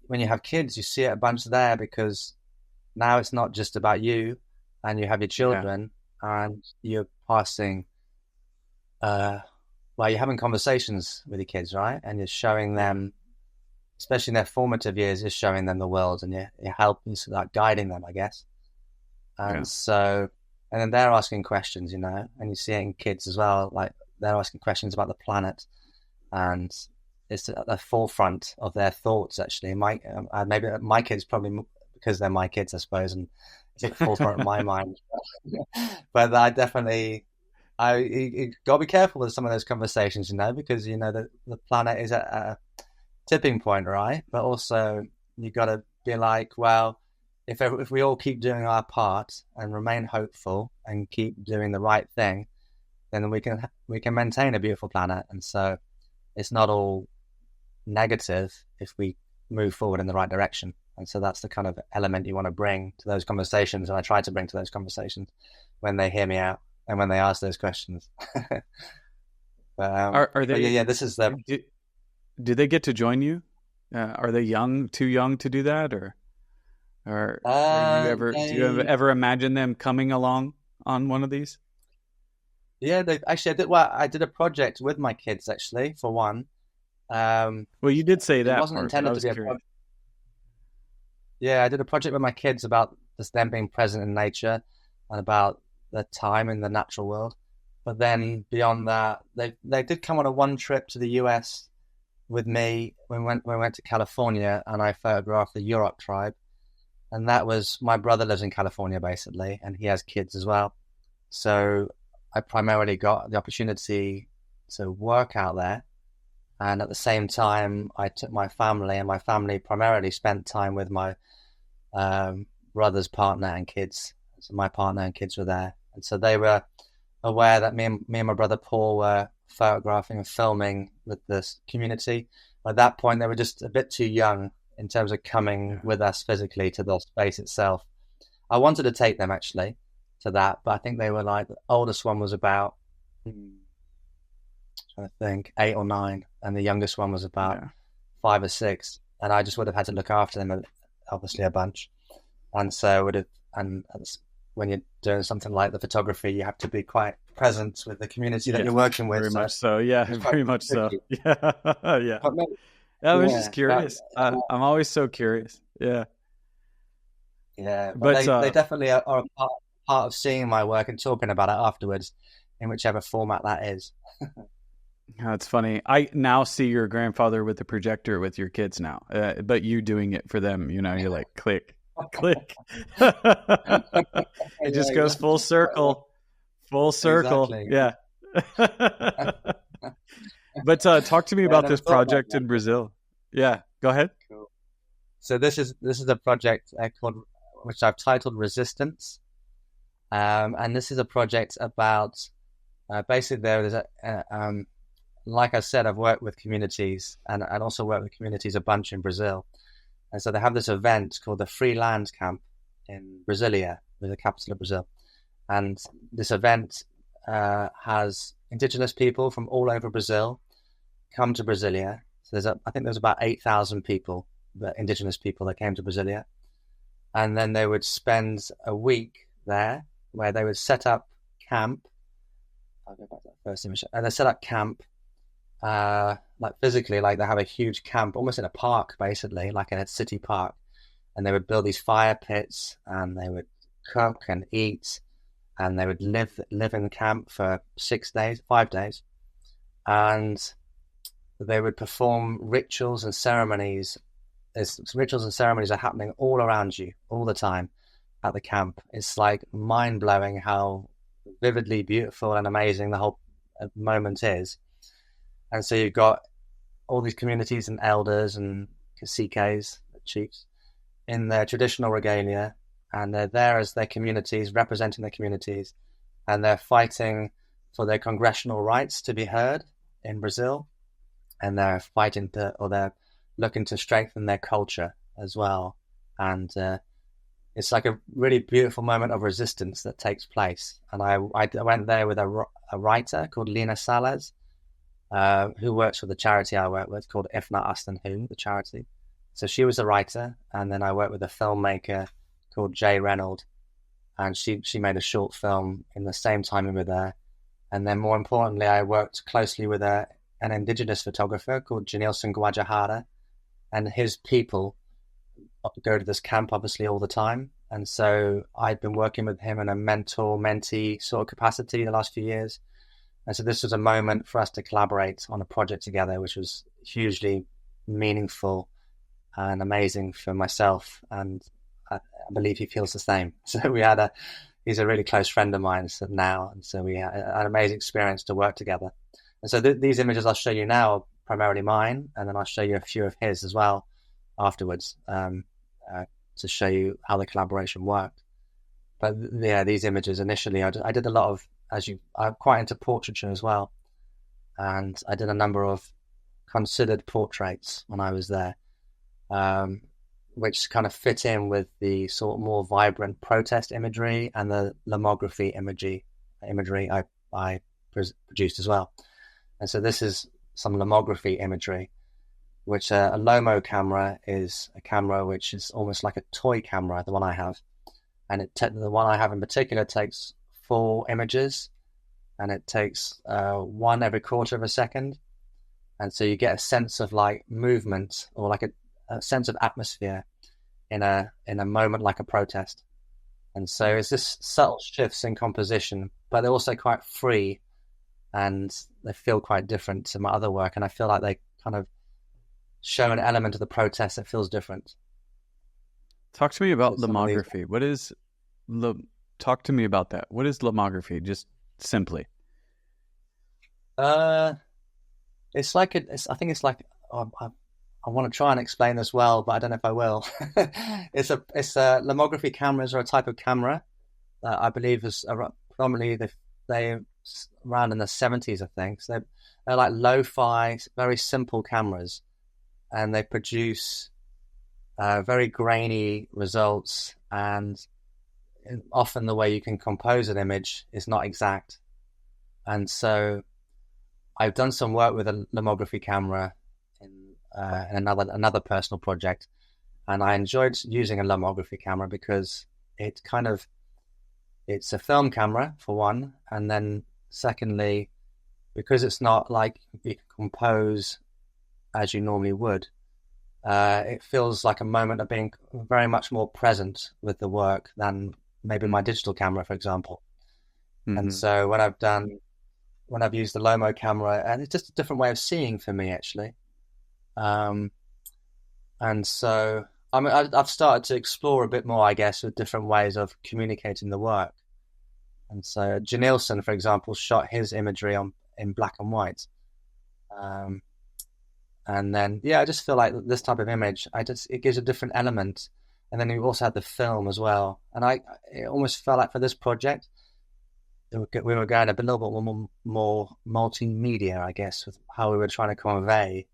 when you have kids, you see it a bunch there, because now it's not just about you, and you have your children, and you're passing you're having conversations with your kids, right? And you're showing them, especially in their formative years, you're showing them the world, and you're helping, so like guiding them, I guess. And so, and then they're asking questions, you know, and you see it in kids as well, like they're asking questions about the planet, and it's at the forefront of their thoughts, actually. Maybe my kids, probably because they're my kids, I suppose, and it's at the forefront of my mind. But you gotta be careful with some of those conversations, you know, because you know the planet is at a tipping point, right? But also you gotta be like, well, if we all keep doing our part and remain hopeful and keep doing the right thing, then we can maintain a beautiful planet. And so it's not all negative if we move forward in the right direction. And so that's the kind of element you want to bring to those conversations, and I try to bring to those conversations when they hear me out and when they ask those questions. Are they? Yeah, this is the. Do they get to join you? Are they too young to do that, or do you ever imagine them coming along on one of these? Yeah, I did a project with my kids, actually, for one. Well, you did say that. It wasn't intended to be a project. Yeah, I did a project with my kids about just them being present in nature and about the time in the natural world. But then beyond that, they did come on one trip to the US with me when we went to California, and I photographed the Yurok tribe. And that was, my brother lives in California, basically, and he has kids as well. So I primarily got the opportunity to work out there. And at the same time, I took my family, and my family primarily spent time with my brother's partner and kids. So my partner and kids were there. And so they were aware that me and my brother Paul were photographing and filming with this community. At that point, they were just a bit too young in terms of coming with us physically to the space itself. I wanted to take them, actually, to that, but I think they were like, the oldest one was about, I think, 8 or 9, and the youngest one was about 5 or 6, and I just would have had to look after them, obviously, a bunch. And so when you're doing something like the photography, you have to be quite present with the community that you're working with. Very much so. Yeah, very much so. Yeah. Yeah. I was just curious. I'm always so curious. Yeah. Yeah. But they definitely are a part of seeing my work and talking about it afterwards, in whichever format that is. That's funny. I now see your grandfather with the projector with your kids now, but you doing it for them. You know, you're like, click. It just goes full circle. Full circle. Exactly. Yeah. But talk to me Yeah, I about never this thought about project that. in Brazil. Yeah, go ahead. Cool. So this is a project called, which I've titled Resistance, and this is a project about basically there is like I said, I've worked with communities and also worked with communities a bunch in Brazil, and so they have this event called the Free Land Camp in Brasilia, the capital of Brazil, and this event has indigenous people from all over Brazil come to Brasilia. So I think there's about 8,000 people, the indigenous people that came to Brasilia, and then they would spend a week there where they would set up camp. I'll go back to that first image. And they set up camp, like physically, like they have a huge camp, almost in a park, basically, like in a city park. And they would build these fire pits, and they would cook and eat, and they would live in camp for 6 days, 5 days, and they would perform rituals and ceremonies. Rituals and ceremonies are happening all around you, all the time at the camp. It's like mind blowing how vividly beautiful and amazing the whole moment is. And so you've got all these communities and elders and caciques, chiefs, in their traditional regalia, and they're there as their communities, representing their communities, and they're fighting for their congressional rights to be heard in Brazil, and they're they're looking to strengthen their culture as well. And it's like a really beautiful moment of resistance that takes place. And I went there with a writer called Lina Salles, who works for the charity I work with called If Not Us Then Who, the charity. So she was a writer, and then I worked with a filmmaker called Jay Reynolds, and she made a short film in the same time we were there. And then more importantly, I worked closely with an indigenous photographer called Janilson Guajajara, and his people go to this camp obviously all the time. And so I'd been working with him in a mentor-mentee sort of capacity the last few years. And so this was a moment for us to collaborate on a project together, which was hugely meaningful and amazing for myself. And I believe he feels the same. So he's a really close friend of mine now. And so we had an amazing experience to work together. And so these images I'll show you now are primarily mine, and then I'll show you a few of his as well afterwards, to show you how the collaboration worked. But yeah, these images initially, I did a lot of, I'm quite into portraiture as well. And I did a number of considered portraits when I was there, which kind of fit in with the sort of more vibrant protest imagery and the lomography imagery I produced as well. And so this is some lomography imagery, which a Lomo camera is a camera which is almost like a toy camera, the one I have. And the one I have in particular takes 4 images, and it takes 1 every quarter of a second. And so you get a sense of like movement, or like a sense of atmosphere in a moment like a protest. And so it's this subtle shifts in composition, but they're also quite free, and they feel quite different to my other work. And I feel like they kind of show an element of the protest that feels different. Talk to me about lomography. Talk to me about that. What is lomography, just simply? It's like I think it's like I want to try and explain this well, but I don't know if I will. It's a lomography cameras are a type of camera that I believe is predominantly they around in the 70s, I think. So they're like lo-fi, very simple cameras, and they produce very grainy results, and often the way you can compose an image is not exact. And so I've done some work with a lomography camera in another personal project, and I enjoyed using a lomography camera because it's a film camera for one, and then secondly, because it's not like you can compose as you normally would, it feels like a moment of being very much more present with the work than maybe my digital camera, for example. Mm-hmm. And so when I've used the Lomo camera, and it's just a different way of seeing for me, actually. And so I've started to explore a bit more, I guess, with different ways of communicating the work. And so Janilson, for example, shot his imagery in black and white. And then, I just feel like this type of image, it gives a different element. And then you also had the film as well. And it almost felt like for this project, we were going a little bit more multimedia, I guess, with how we were trying to convey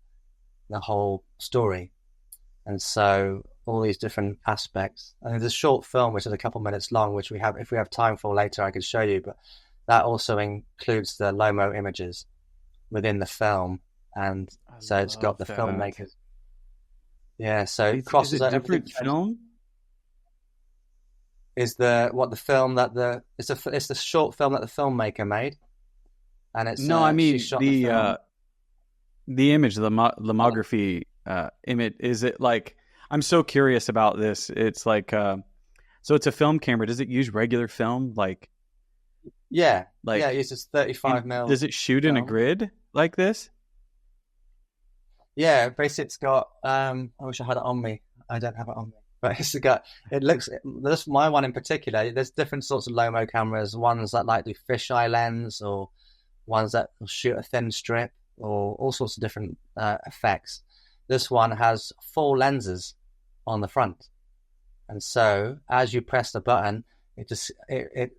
the whole story. And so all these different aspects. And there's a short film, which is a couple minutes long, which if we have time for later, I could show you. But that also includes the Lomo images within the film. And so it's got the filmmakers. Yeah, so it crosses a different film. It's the short film that the filmmaker made, and it's I mean the image, the lomography image. Is it like, I'm so curious about this? It's like so it's a film camera. Does it use regular film? Like it uses 35 mil. Does it shoot film in a grid like this? Yeah, basically it's got. I wish I had it on me. I don't have it on me. But this my one in particular, there's different sorts of Lomo cameras, ones that like do fisheye lens, or ones that will shoot a thin strip, or all sorts of different effects. This one has 4 lenses on the front. And so as you press the button, I think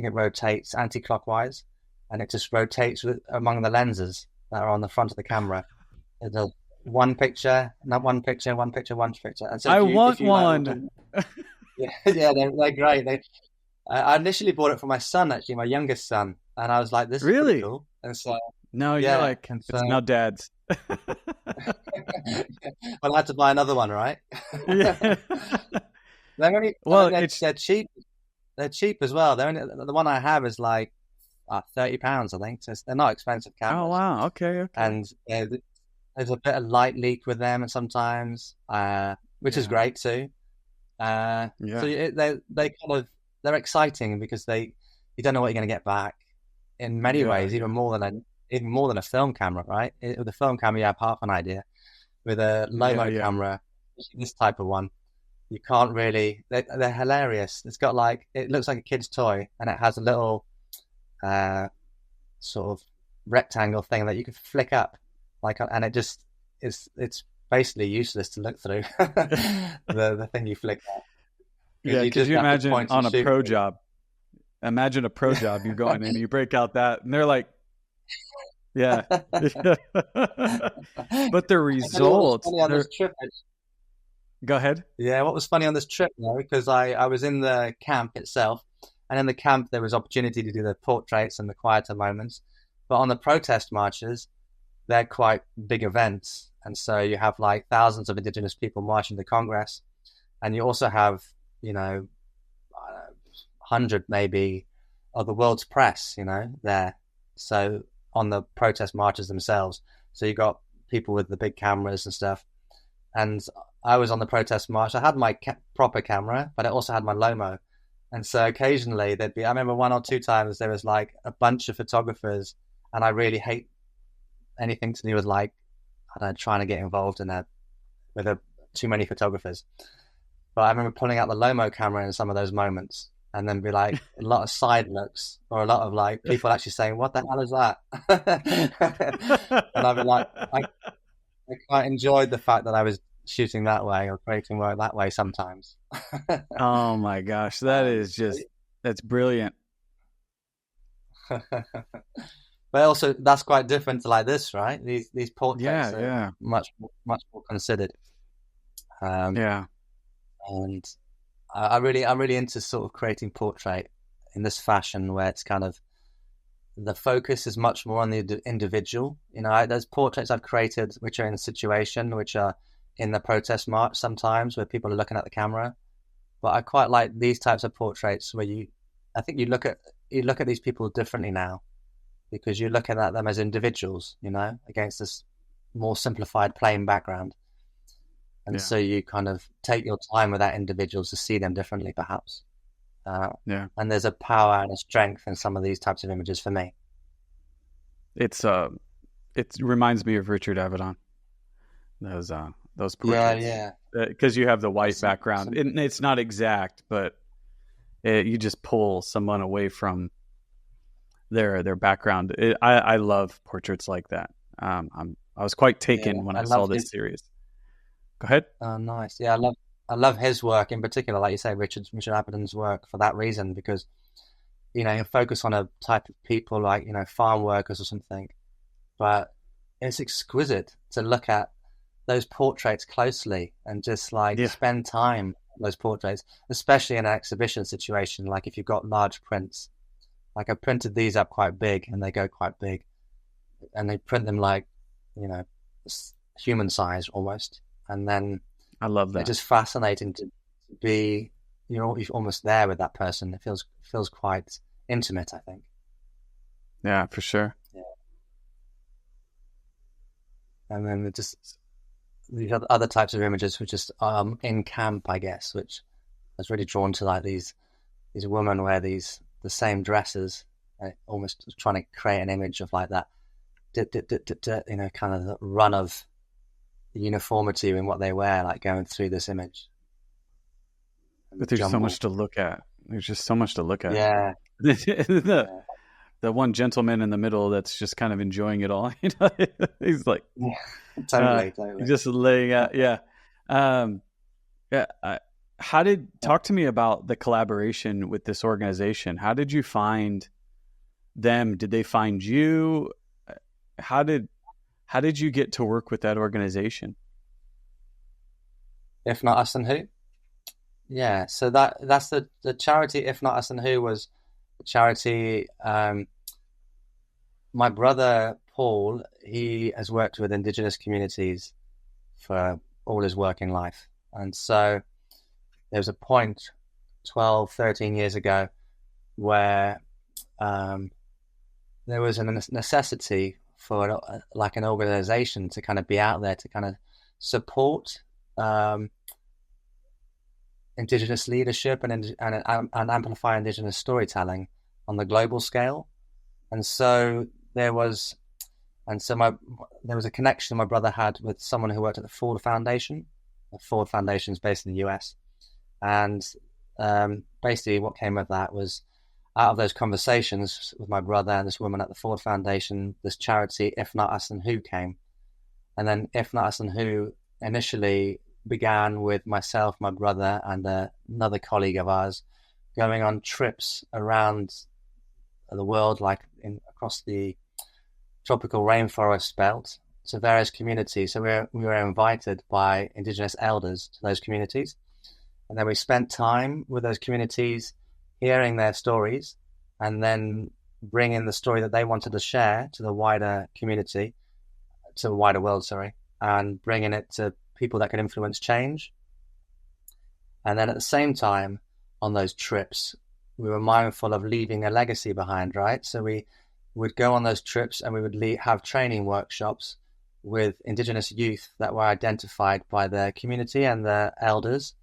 it rotates anti-clockwise, and it just rotates among the lenses that are on the front of the camera. It does one picture, not one picture, one picture, one picture. And so I want one. They're great. I initially bought it for my son, actually, my youngest son, and I was like, "This is really pretty cool." And so, you're like, it's now dad's. Well, I had to buy another one, right? Yeah. They're cheap. They're cheap as well. The one I have is like £30, I think. So they're not expensive cameras. Oh wow, okay. And there's a bit of light leak with them, and sometimes, which is great too. So they're exciting because you don't know what you're going to get back. In many ways, even more than a film camera, right? With a film camera, you have half an idea. With a Lomo camera, this type of one, you can't really. They're hilarious. It's got it looks like a kid's toy, and it has a little sort of rectangle thing that you can flick up, and it just it's basically useless to look through. the thing you flick up. Yeah, because you imagine on a pro job. Imagine a pro job. You go in and you break out that, and they're like, yeah. But the results. Go ahead. Yeah, what was funny on this trip, because I was in the camp itself, and in the camp there was opportunity to do the portraits and the quieter moments. But on the protest marches, they're quite big events, and so you have thousands of Indigenous people marching to Congress, and you also have 100 maybe of the world's press, there. So on the protest marches themselves, so you got people with the big cameras and stuff. And I was on the protest march. I had my proper camera, but I also had my Lomo. And so occasionally I remember 1 or 2 times there was a bunch of photographers, and I really hate anything to do with trying to get involved in with too many photographers. But I remember pulling out the Lomo camera in some of those moments, and then be a lot of side looks, or a lot of people actually saying, "What the hell is that?" And I'd be I quite enjoyed the fact that I was shooting that way or creating work that way sometimes. Oh my gosh, that's brilliant. But also that's quite different to this, right? These portraits are much more considered. And I'm really into sort of creating portrait in this fashion where it's kind of the focus is much more on the individual. There's portraits I've created which are in a situation, which are in the protest march sometimes, where people are looking at the camera. But I quite like these types of portraits where I think you look at these people differently now, because you're looking at them as individuals, against this more simplified plain background. And so you kind of take your time with that individuals to see them differently, perhaps. And there's a power and a strength in some of these types of images for me. It reminds me of Richard Avedon. Those portraits. Yeah. Because you have the white background. It's not exact, but you just pull someone away from their background. I love portraits like that. I was quite taken when I I saw love this series. Go ahead. Oh, nice. Yeah, I love his work in particular, like you say, Richard Aberden's work for that reason, because you focus on a type of people like farm workers or something, but it's exquisite to look at those portraits closely and just like Yeah, spend time on those portraits, especially in an exhibition situation. Like if you've got large prints, like I printed these up quite big, and they go quite big, and they print them like human size almost, and then I love they're that. just fascinating to be. You're almost there with that person. It feels quite intimate, I think. Yeah, for sure. Yeah. And then just these other types of images were just in camp, I guess, which I was really drawn to, like these women wear the same dresses, almost trying to create an image of like that, kind of the run of uniformity in what they wear, like going through this image. But there's so much to look at. There's just so much to look at. Yeah. the Yeah. the one gentleman in the middle that's just kind of enjoying it all. He's like, Yeah. Totally. just laying out. Yeah. Um, yeah. Talk to me about the collaboration with this organization. How did you find them? Did they find you? How did you get to work with that organization? If Not Us, Then Who? Yeah, so that's the charity. If Not Us, Then Who was a charity. My brother Paul, he has worked with Indigenous communities for all his working life, and so there was a point 12, 13 years ago where there was a necessity for like an organization to kind of be out there to kind of support Indigenous leadership and amplify Indigenous storytelling on the global scale. And so there was a connection my brother had with someone who worked at the Ford Foundation. The Ford Foundation is based in the US, and basically what came of that was, out of those conversations with my brother and this woman at the Ford Foundation, this charity If Not Us, Then Who came. And then If Not Us, Then Who initially began with myself, my brother, and another colleague of ours going on trips around the world, like across the tropical rainforest belt, to various communities. So we were invited by Indigenous elders to those communities, and then we spent time with those communities, hearing their stories, and then bringing the story that they wanted to share to the wider community, to the wider world, sorry, and bringing it to people that could influence change. And then at the same time, on those trips, we were mindful of leaving a legacy behind, right? So we would go on those trips, and we would have training workshops with Indigenous youth that were identified by their community and their elders.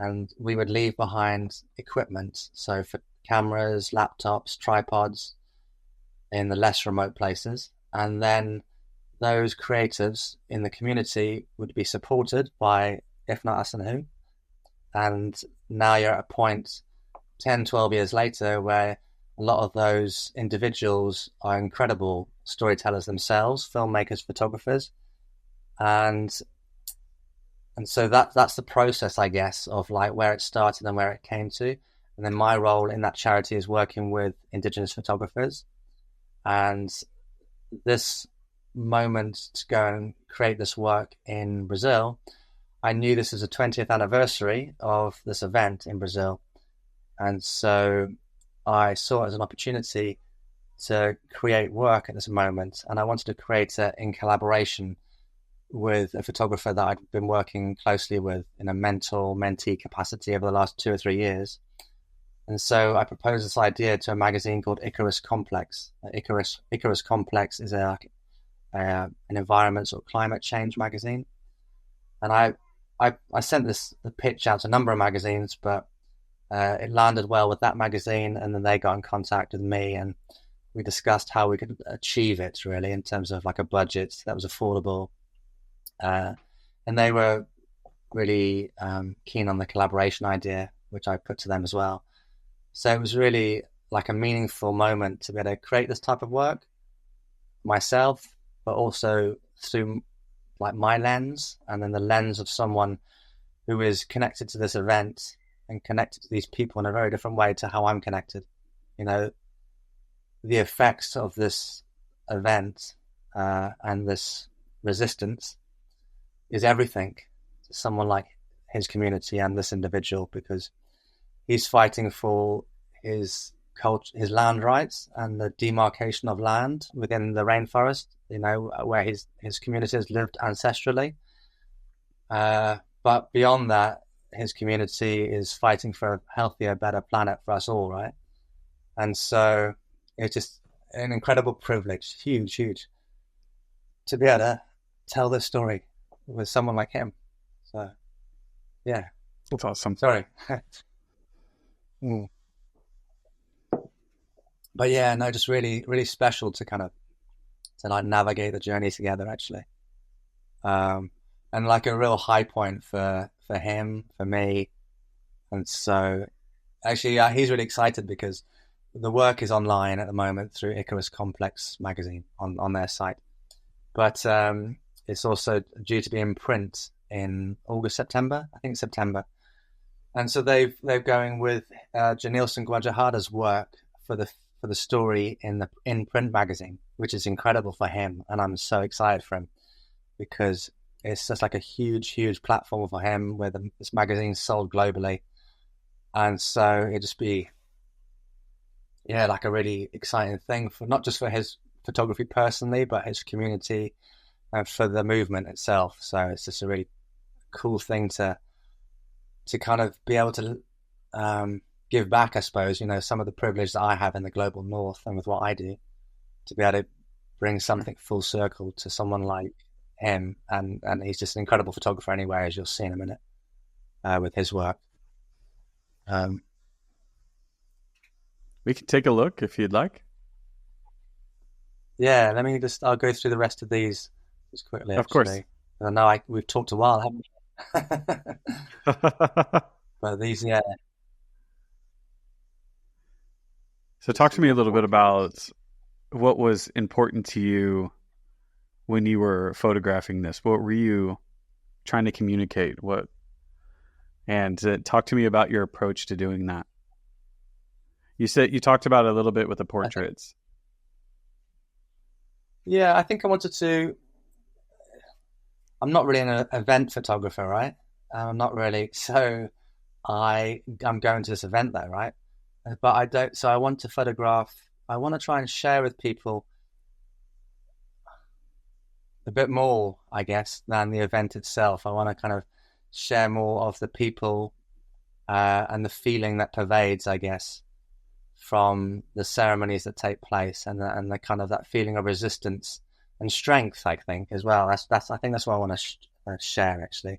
And we would leave behind equipment, so for cameras, laptops, tripods in the less remote places. And then those creatives in the community would be supported by If Not Us, Then Who. And now you're at a point 10, 12 years later where a lot of those individuals are incredible storytellers themselves, filmmakers, photographers. And so that's the process, I guess, of like where it started and where it came to. And then my role in that charity is working with Indigenous photographers. And this moment to go and create this work in Brazil, I knew this is the 20th anniversary of this event in Brazil. And so I saw it as an opportunity to create work at this moment. And I wanted to create it in collaboration with a photographer that I'd been working closely with in a mentor-mentee capacity over the last 2 or 3 years. And so I proposed this idea to a magazine called Icarus Complex. Icarus Complex is an environmental climate change magazine. And I sent the pitch out to a number of magazines, but it landed well with that magazine, and then they got in contact with me, and we discussed how we could achieve it, really, in terms of like a budget that was affordable. And they were really keen on the collaboration idea, which I put to them as well. So it was really like a meaningful moment to be able to create this type of work myself, but also through like my lens, and then the lens of someone who is connected to this event and connected to these people in a very different way to how I'm connected. You know, the effects of this event and this resistance is everything to someone like his community and this individual, because he's fighting for his culture, his land rights, and the demarcation of land within the rainforest, you know, where his community has lived ancestrally. But beyond that, his community is fighting for a healthier, better planet for us all, right? And so it's just an incredible privilege, huge, to be able to tell this story with someone like him. So, yeah. That's awesome. Sorry. But yeah, no, just really, really special to kind of to like navigate the journey together, actually. And like a real high point for him, for me. And so actually, he's really excited because the work is online at the moment through Icarus Complex magazine on their site. But it's also due to be in print in August, September, I think September. And so they're going with Janilson Guajahada's work for the story in print magazine, which is incredible for him, and I'm so excited for him because it's just like a huge platform for him where this magazine's sold globally, and so it'd just be like a really exciting thing for not just for his photography personally, but his community and for the movement itself. So it's just a really cool thing to kind of be able to give back, I suppose, you know, some of the privilege that I have in the global north and with what I do, to be able to bring something full circle to someone like him. And he's just an incredible photographer anyway, as you'll see in a minute with his work. We can take a look if you'd like. Yeah, I'll go through the rest of these just quickly. Of course. I know we've talked a while, haven't we? But these, yeah. So talk to me a little bit about what was important to you when you were photographing this. What were you trying to communicate? And talk to me about your approach to doing that. You said you talked about it a little bit with the portraits. Yeah, I think I wanted to. I'm not really an event photographer, right? I'm not really. So I'm going to this event though, right? But I don't. So I want to photograph. I want to try and share with people a bit more, I guess, than the event itself. I want to kind of share more of the people and the feeling that pervades, I guess, from the ceremonies that take place, and the kind of that feeling of resistance and strength, I think, as well. I think that's what I want to share, actually.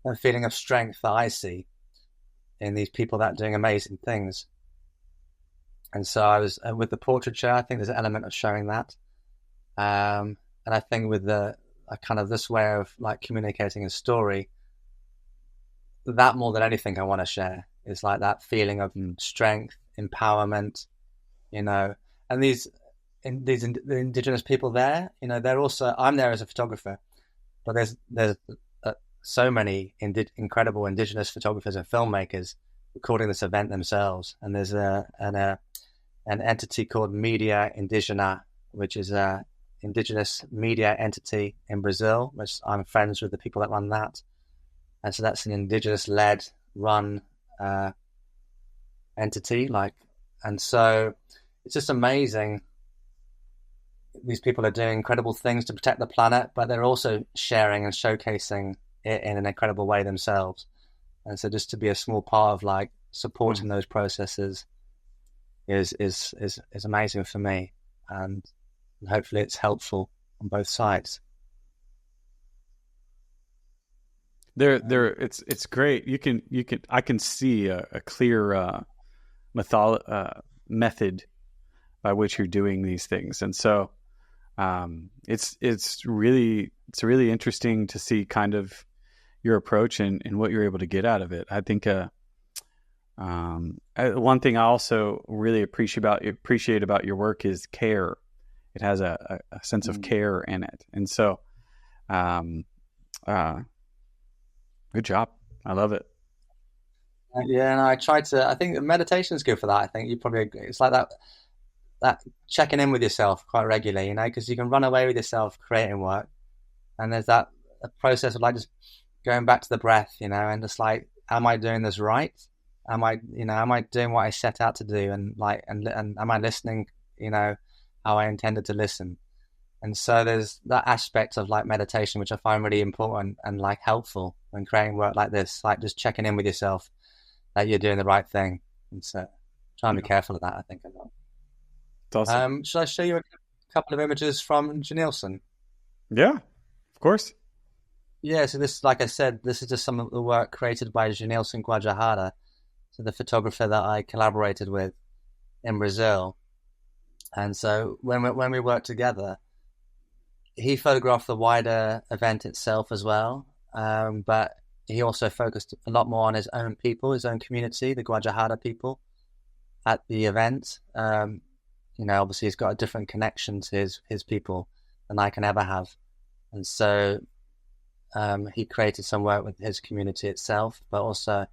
The feeling of strength that I see in these people that are doing amazing things. And so I was with the portraiture. I think there's an element of showing that, and I think with the kind of this way of like communicating a story, that more than anything I want to share is like that feeling of strength, empowerment, you know. And the indigenous people there, you know, they're also. I'm there as a photographer, but there's so many incredible indigenous photographers and filmmakers recording this event themselves. And there's an entity called Media Indigena, which is a indigenous media entity in Brazil, which I'm friends with the people that run that. And so that's an indigenous-led run entity, and so it's just amazing. These people are doing incredible things to protect the planet, but they're also sharing and showcasing it in an incredible way themselves. And so just to be a small part of like supporting those processes is amazing for me, and hopefully it's helpful on both sides. It's great. I can see a clear method by which you're doing these things, and so it's really interesting to see kind of your approach and what you're able to get out of it. I think One thing I also really appreciate about your work is care. It has a sense of care in it, and so, um, good job. I love it. Yeah, and I try to. I think meditation is good for that. I think you probably agree. It's like that checking in with yourself quite regularly, because you can run away with yourself creating work, and there's that a process of like just going back to the breath, and just like, am I doing this right? Am I doing what I set out to do, and am I listening, how I intended to listen? And so there's that aspect of like meditation, which I find really important and like helpful when creating work like this, like just checking in with yourself that you're doing the right thing. And so try and be careful of that, I think, a lot. It's awesome. Should I show you a couple of images from Janilson? Yeah, of course. Yeah, so this, like I said, this is just some of the work created by Janilson Guajajara, so the photographer that I collaborated with in Brazil. And so when we worked together, he photographed the wider event itself as well, but he also focused a lot more on his own people, his own community, the Guajajara people at the event. Obviously he's got a different connection to his people than I can ever have. And so he created some work with his community itself, but also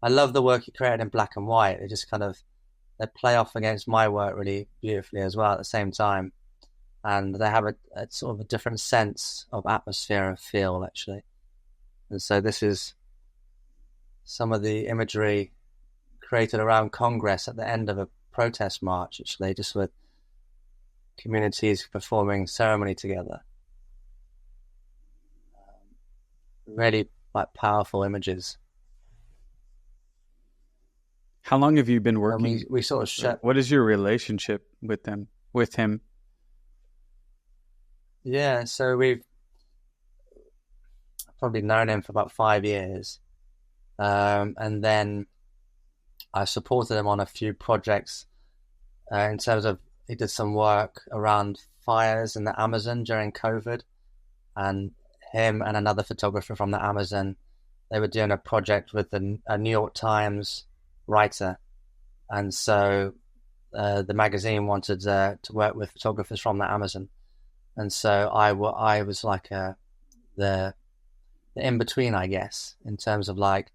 I love the work he created in black and white. They just they play off against my work really beautifully as well at the same time. And they have a sort of a different sense of atmosphere and feel, actually. And so this is some of the imagery created around Congress at the end of a protest march, actually, just with communities performing ceremony together. Really like powerful images. How long have you been working? We sort of share. What is your relationship with him? Yeah, so we've probably known him for about 5 years. And then I supported him on a few projects in terms of, he did some work around fires in the Amazon during COVID. And him and another photographer from the Amazon, they were doing a project with a New York Times writer. And so the magazine wanted to work with photographers from the Amazon. And so I was like the in-between, I guess, in terms of like,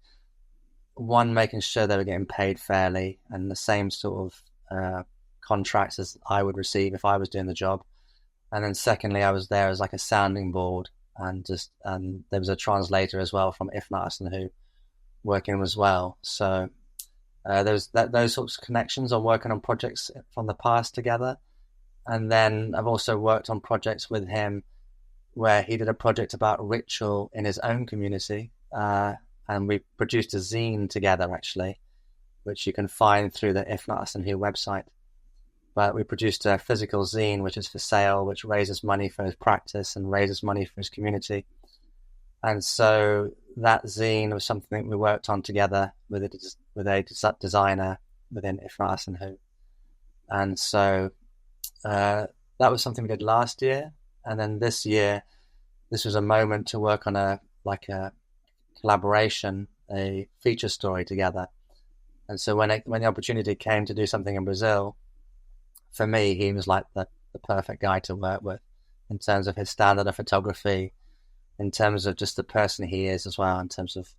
one, making sure they were getting paid fairly and the same sort of contracts as I would receive if I was doing the job. And then secondly, I was there as like a sounding board, and there was a translator as well from If Not Us and Who working as well. So those sorts of connections on working on projects from the past together. And then I've also worked on projects with him where he did a project about ritual in his own community. And we produced a zine together, actually, which you can find through the If Not Us and Who website. But we produced a physical zine, which is for sale, which raises money for his practice and raises money for his community. And so that zine was something we worked on together with a designer within If Not Us and Who. And so that was something we did last year. And then this year, this was a moment to work on a collaboration, a feature story together. And so when the opportunity came to do something in Brazil, for me, he was like the perfect guy to work with in terms of his standard of photography, in terms of just the person he is as well, in terms of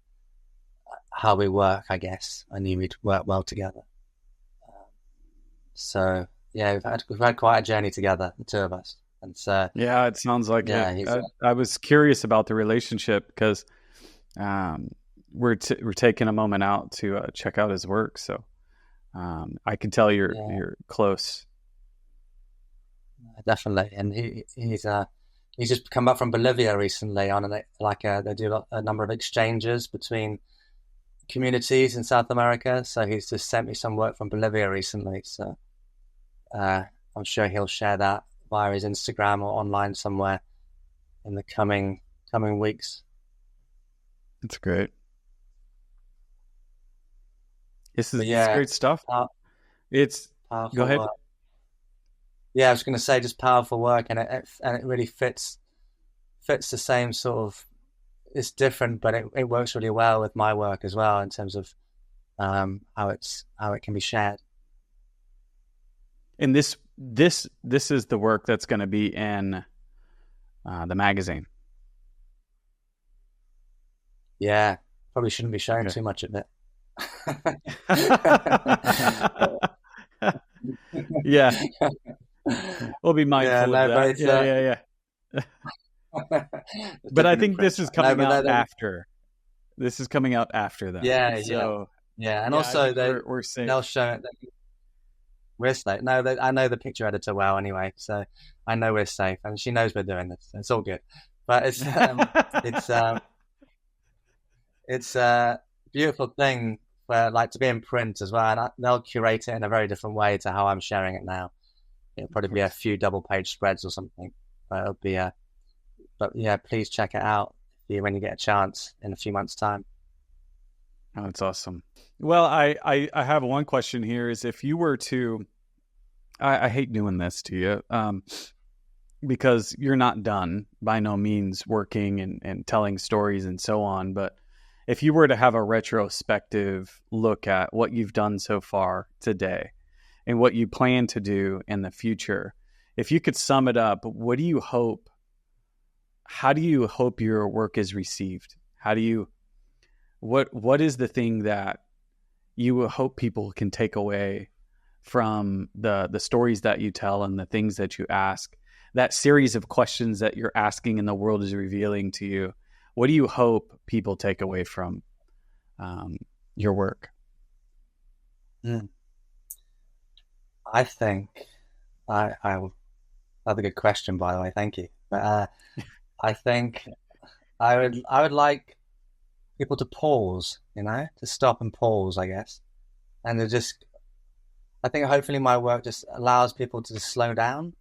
how we work, I guess. I knew we'd work well together. So yeah, we've had quite a journey together, the two of us. And so yeah, it sounds like it. I was curious about the relationship because we're taking a moment out to check out his work. So I can tell you're close. Definitely, and he's just come back from Bolivia recently on they do a number of exchanges between communities in South America. So he's just sent me some work from Bolivia recently. So I'm sure he'll share that via his Instagram or online somewhere in the coming weeks. That's great. It's great stuff. It's powerful. Go ahead. Work. Yeah, I was going to say just powerful work, and it really fits the same sort of. It's different, but it works really well with my work as well in terms of how it can be shared. And this is the work that's going to be in the magazine. Yeah, probably shouldn't be showing too much of it. Yeah, we'll be mindful of that. Yeah. But I think this is coming out after. This is coming out after that. And also we're safe. They'll show it. We're safe. No, I know the picture editor well anyway, so I know we're safe, and she knows we're doing this. So it's all good. But it's a beautiful thing for to be in print as well, and they'll curate it in a very different way to how I'm sharing it now. It'll probably be a few double-page spreads or something. But it'll be but yeah, please check it out when you get a chance in a few months' time. Oh, that's awesome. Well, I have one question here: is if you were to, I hate doing this to you, because you're not done by no means working and telling stories and so on. But if you were to have a retrospective look at what you've done so far today and what you plan to do in the future, if you could sum it up, what do you hope? How do you hope your work is received? What is the thing that you hope people can take away from the stories that you tell and the things that you ask, that series of questions that you're asking and the world is revealing to you? What do you hope people take away from your work? I think that's a good question, by the way. Thank you. But I think I would like people to pause, to stop and pause, I guess, and I think hopefully my work just allows people to slow down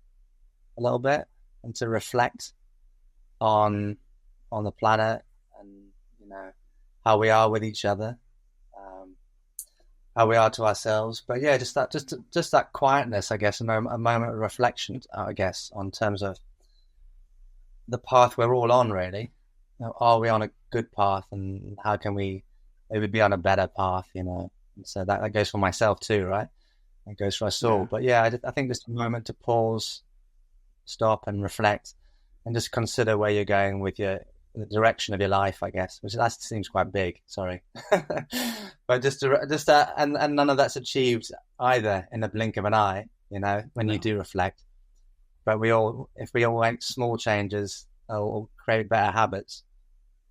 a little bit and to reflect on the planet and how we are with each other, how we are to ourselves. But yeah, just that quietness, I guess, a moment of reflection, I guess, on terms of the path we're all on, really. Are we on a good path, and how can we maybe be on a better path? And so that goes for myself too, right? It goes for us all. Yeah. But yeah, I think just a moment to pause, stop, and reflect, and just consider where you're going with the direction of your life, I guess. Which that seems quite big. Sorry, but and none of that's achieved either in the blink of an eye. When you do reflect. But if we all make small changes or create better habits,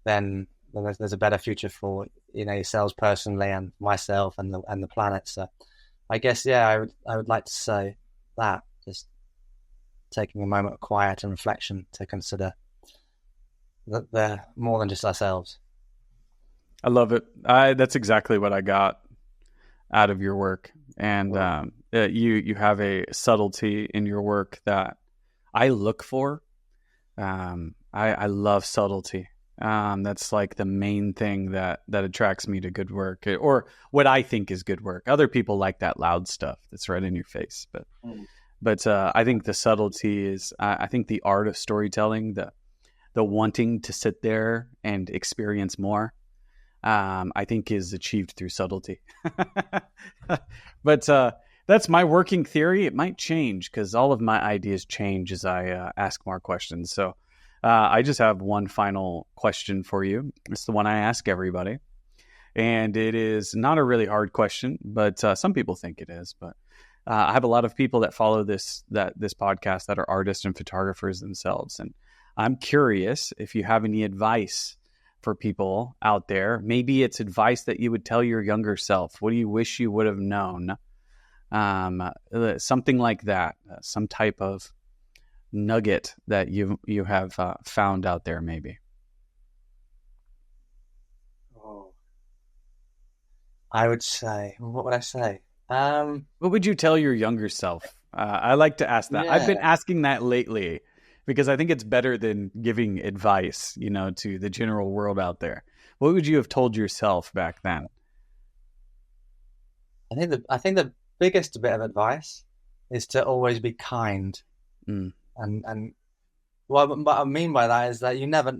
then there's a better future for yourselves personally and myself and the planet. So I guess I would like to say that, just taking a moment of quiet and reflection to consider that they're more than just ourselves. I love it. That's exactly what I got out of your work, and you have a subtlety in your work that I look for. I love subtlety. That's like the main thing that attracts me to good work, or what I think is good work. Other people like that loud stuff that's right in your face, but I think the subtlety is. I think the art of storytelling, the wanting to sit there and experience more, I think is achieved through subtlety. But that's my working theory. It might change because all of my ideas change as I ask more questions. So I just have one final question for you. It's the one I ask everybody. And it is not a really hard question, but some people think it is. But I have a lot of people that follow this podcast that are artists and photographers themselves. And I'm curious if you have any advice for people out there. Maybe it's advice that you would tell your younger self. What do you wish you would have known? Something like that, some type of nugget that you have found out there, maybe. I would say, what would I say? What would you tell your younger self? I like to ask that. Yeah. I've been asking that lately because I think it's better than giving advice, to the general world out there. What would you have told yourself back then? I think the biggest bit of advice is to always be kind. And what I mean by that is that you never.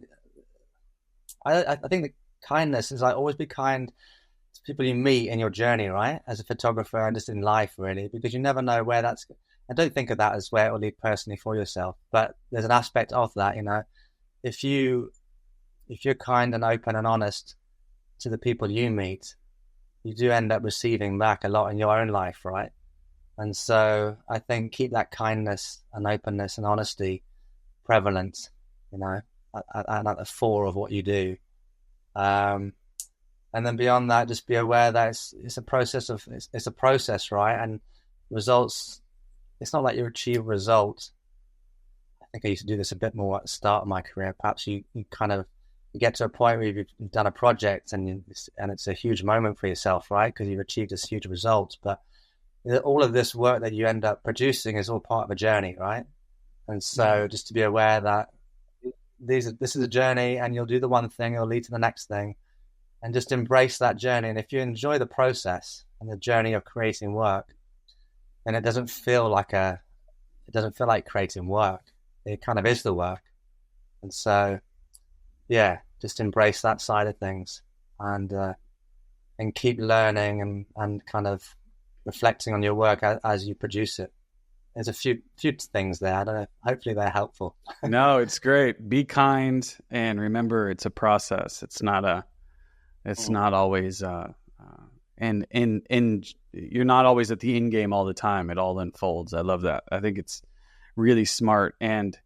I think that kindness is always be kind people you meet in your journey, right? As a photographer and just in life, really, because you never know where that's. I don't think of that as where it will lead personally for yourself, but there's an aspect of that, if you're kind and open and honest to the people you meet, you do end up receiving back a lot in your own life, right? And so I think keep that kindness and openness and honesty prevalent, and at the fore of what you do. And then beyond that, just be aware that it's a process, right? And results, it's not like you achieve a result. I think I used to do this a bit more at the start of my career. Perhaps you get to a point where you've done a project and it's a huge moment for yourself, right? Because you've achieved this huge result. But all of this work that you end up producing is all part of a journey, right? And so just to be aware that this is a journey, and you'll do the one thing, it'll lead to the next thing, and just embrace that journey. And if you enjoy the process and the journey of creating work, then it doesn't feel like creating work. It kind of is the work. And so, yeah, just embrace that side of things, and keep learning and kind of reflecting on your work as you produce it. There's a few things there. I don't know. Hopefully they're helpful. No, it's great. Be kind, and remember, it's a process. It's not always, and you're not always at the end game all the time. It all unfolds. I love that. I think it's really smart. And,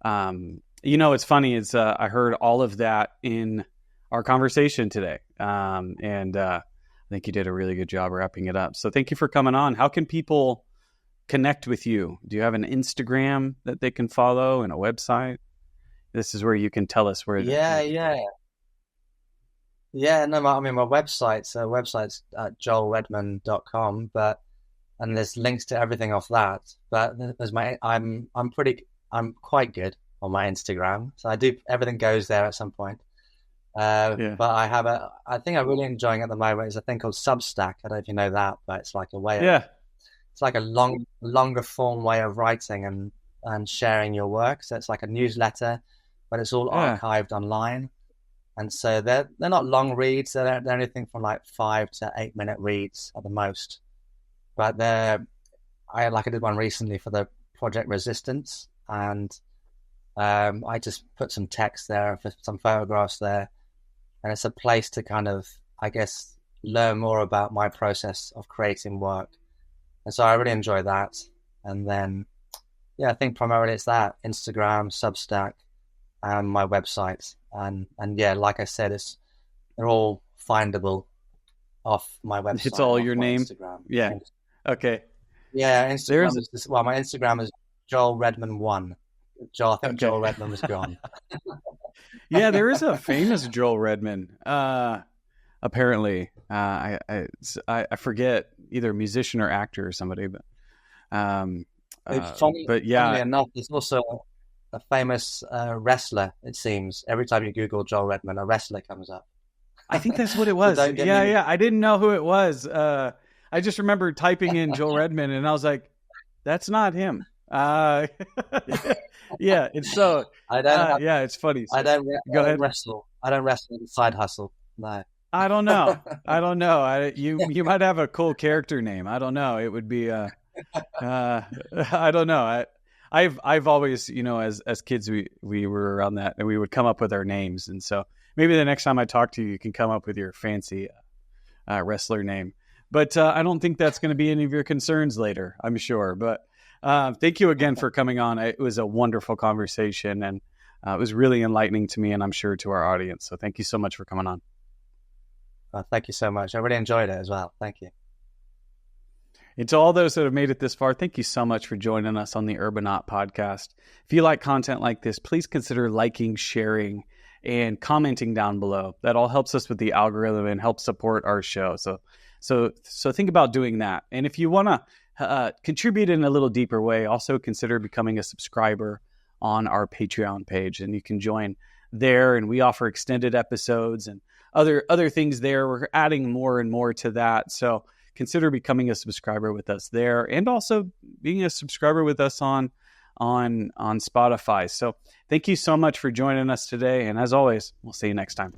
it's funny. I heard all of that in our conversation today. And I think you did a really good job wrapping it up. So thank you for coming on. How can people connect with you? Do you have an Instagram that they can follow and a website? This is where you can tell us where. Yeah. No, my website's joelredman.com, and there's links to everything off that. But there's I'm quite good on my Instagram, so everything goes there at some point. But I think I'm really enjoying at the moment is a thing called Substack. I don't know if you know that, but it's like a way it's like a longer form way of writing and sharing your work. So it's like a newsletter, but it's all archived online. And so they're not long reads. They're anything from like 5 to 8 minute reads at the most. But I did one recently for the Project Resistance, and I just put some text there, some photographs there, and it's a place to kind of, I guess, learn more about my process of creating work. And so I really enjoy that. And then, I think primarily it's that, Instagram, Substack, and my website. And like I said, they're all findable off my website. It's all your name? Instagram. Yeah. Okay. Yeah, Instagram my Instagram is Joel Redman 1. I think Joel Redman was gone. Yeah, there is a famous Joel Redman. Apparently, I forget, either musician or actor or somebody, but it's funny. But funnily enough, there's also a famous wrestler. It seems every time you Google Joel Redman, a wrestler comes up. I think that's what it was. So yeah. I didn't know who it was. I just remember typing in Joel Redman, and I was like, "That's not him." Yeah, it's so. It's funny. So, I don't go ahead. Wrestle. I don't wrestle. It's a side hustle. No. I don't know. You might have a cool character name. I don't know. It would be. I don't know. I've always, as kids, we were around that, and we would come up with our names. And so maybe the next time I talk to you, you can come up with your fancy wrestler name. But I don't think that's going to be any of your concerns later, I'm sure. But thank you again for coming on. It was a wonderful conversation, and it was really enlightening to me, and I'm sure to our audience. So thank you so much for coming on. Thank you so much. I really enjoyed it as well. Thank you. And to all those that have made it this far, thank you so much for joining us on the Urbanaut Podcast. If you like content like this, please consider liking, sharing, and commenting down below. That all helps us with the algorithm and helps support our show. So think about doing that. And if you want to contribute in a little deeper way, also consider becoming a subscriber on our Patreon page. And you can join there, and we offer extended episodes and other things there. We're adding more and more to that. So consider becoming a subscriber with us there, and also being a subscriber with us on Spotify. So thank you so much for joining us today. And as always, we'll see you next time.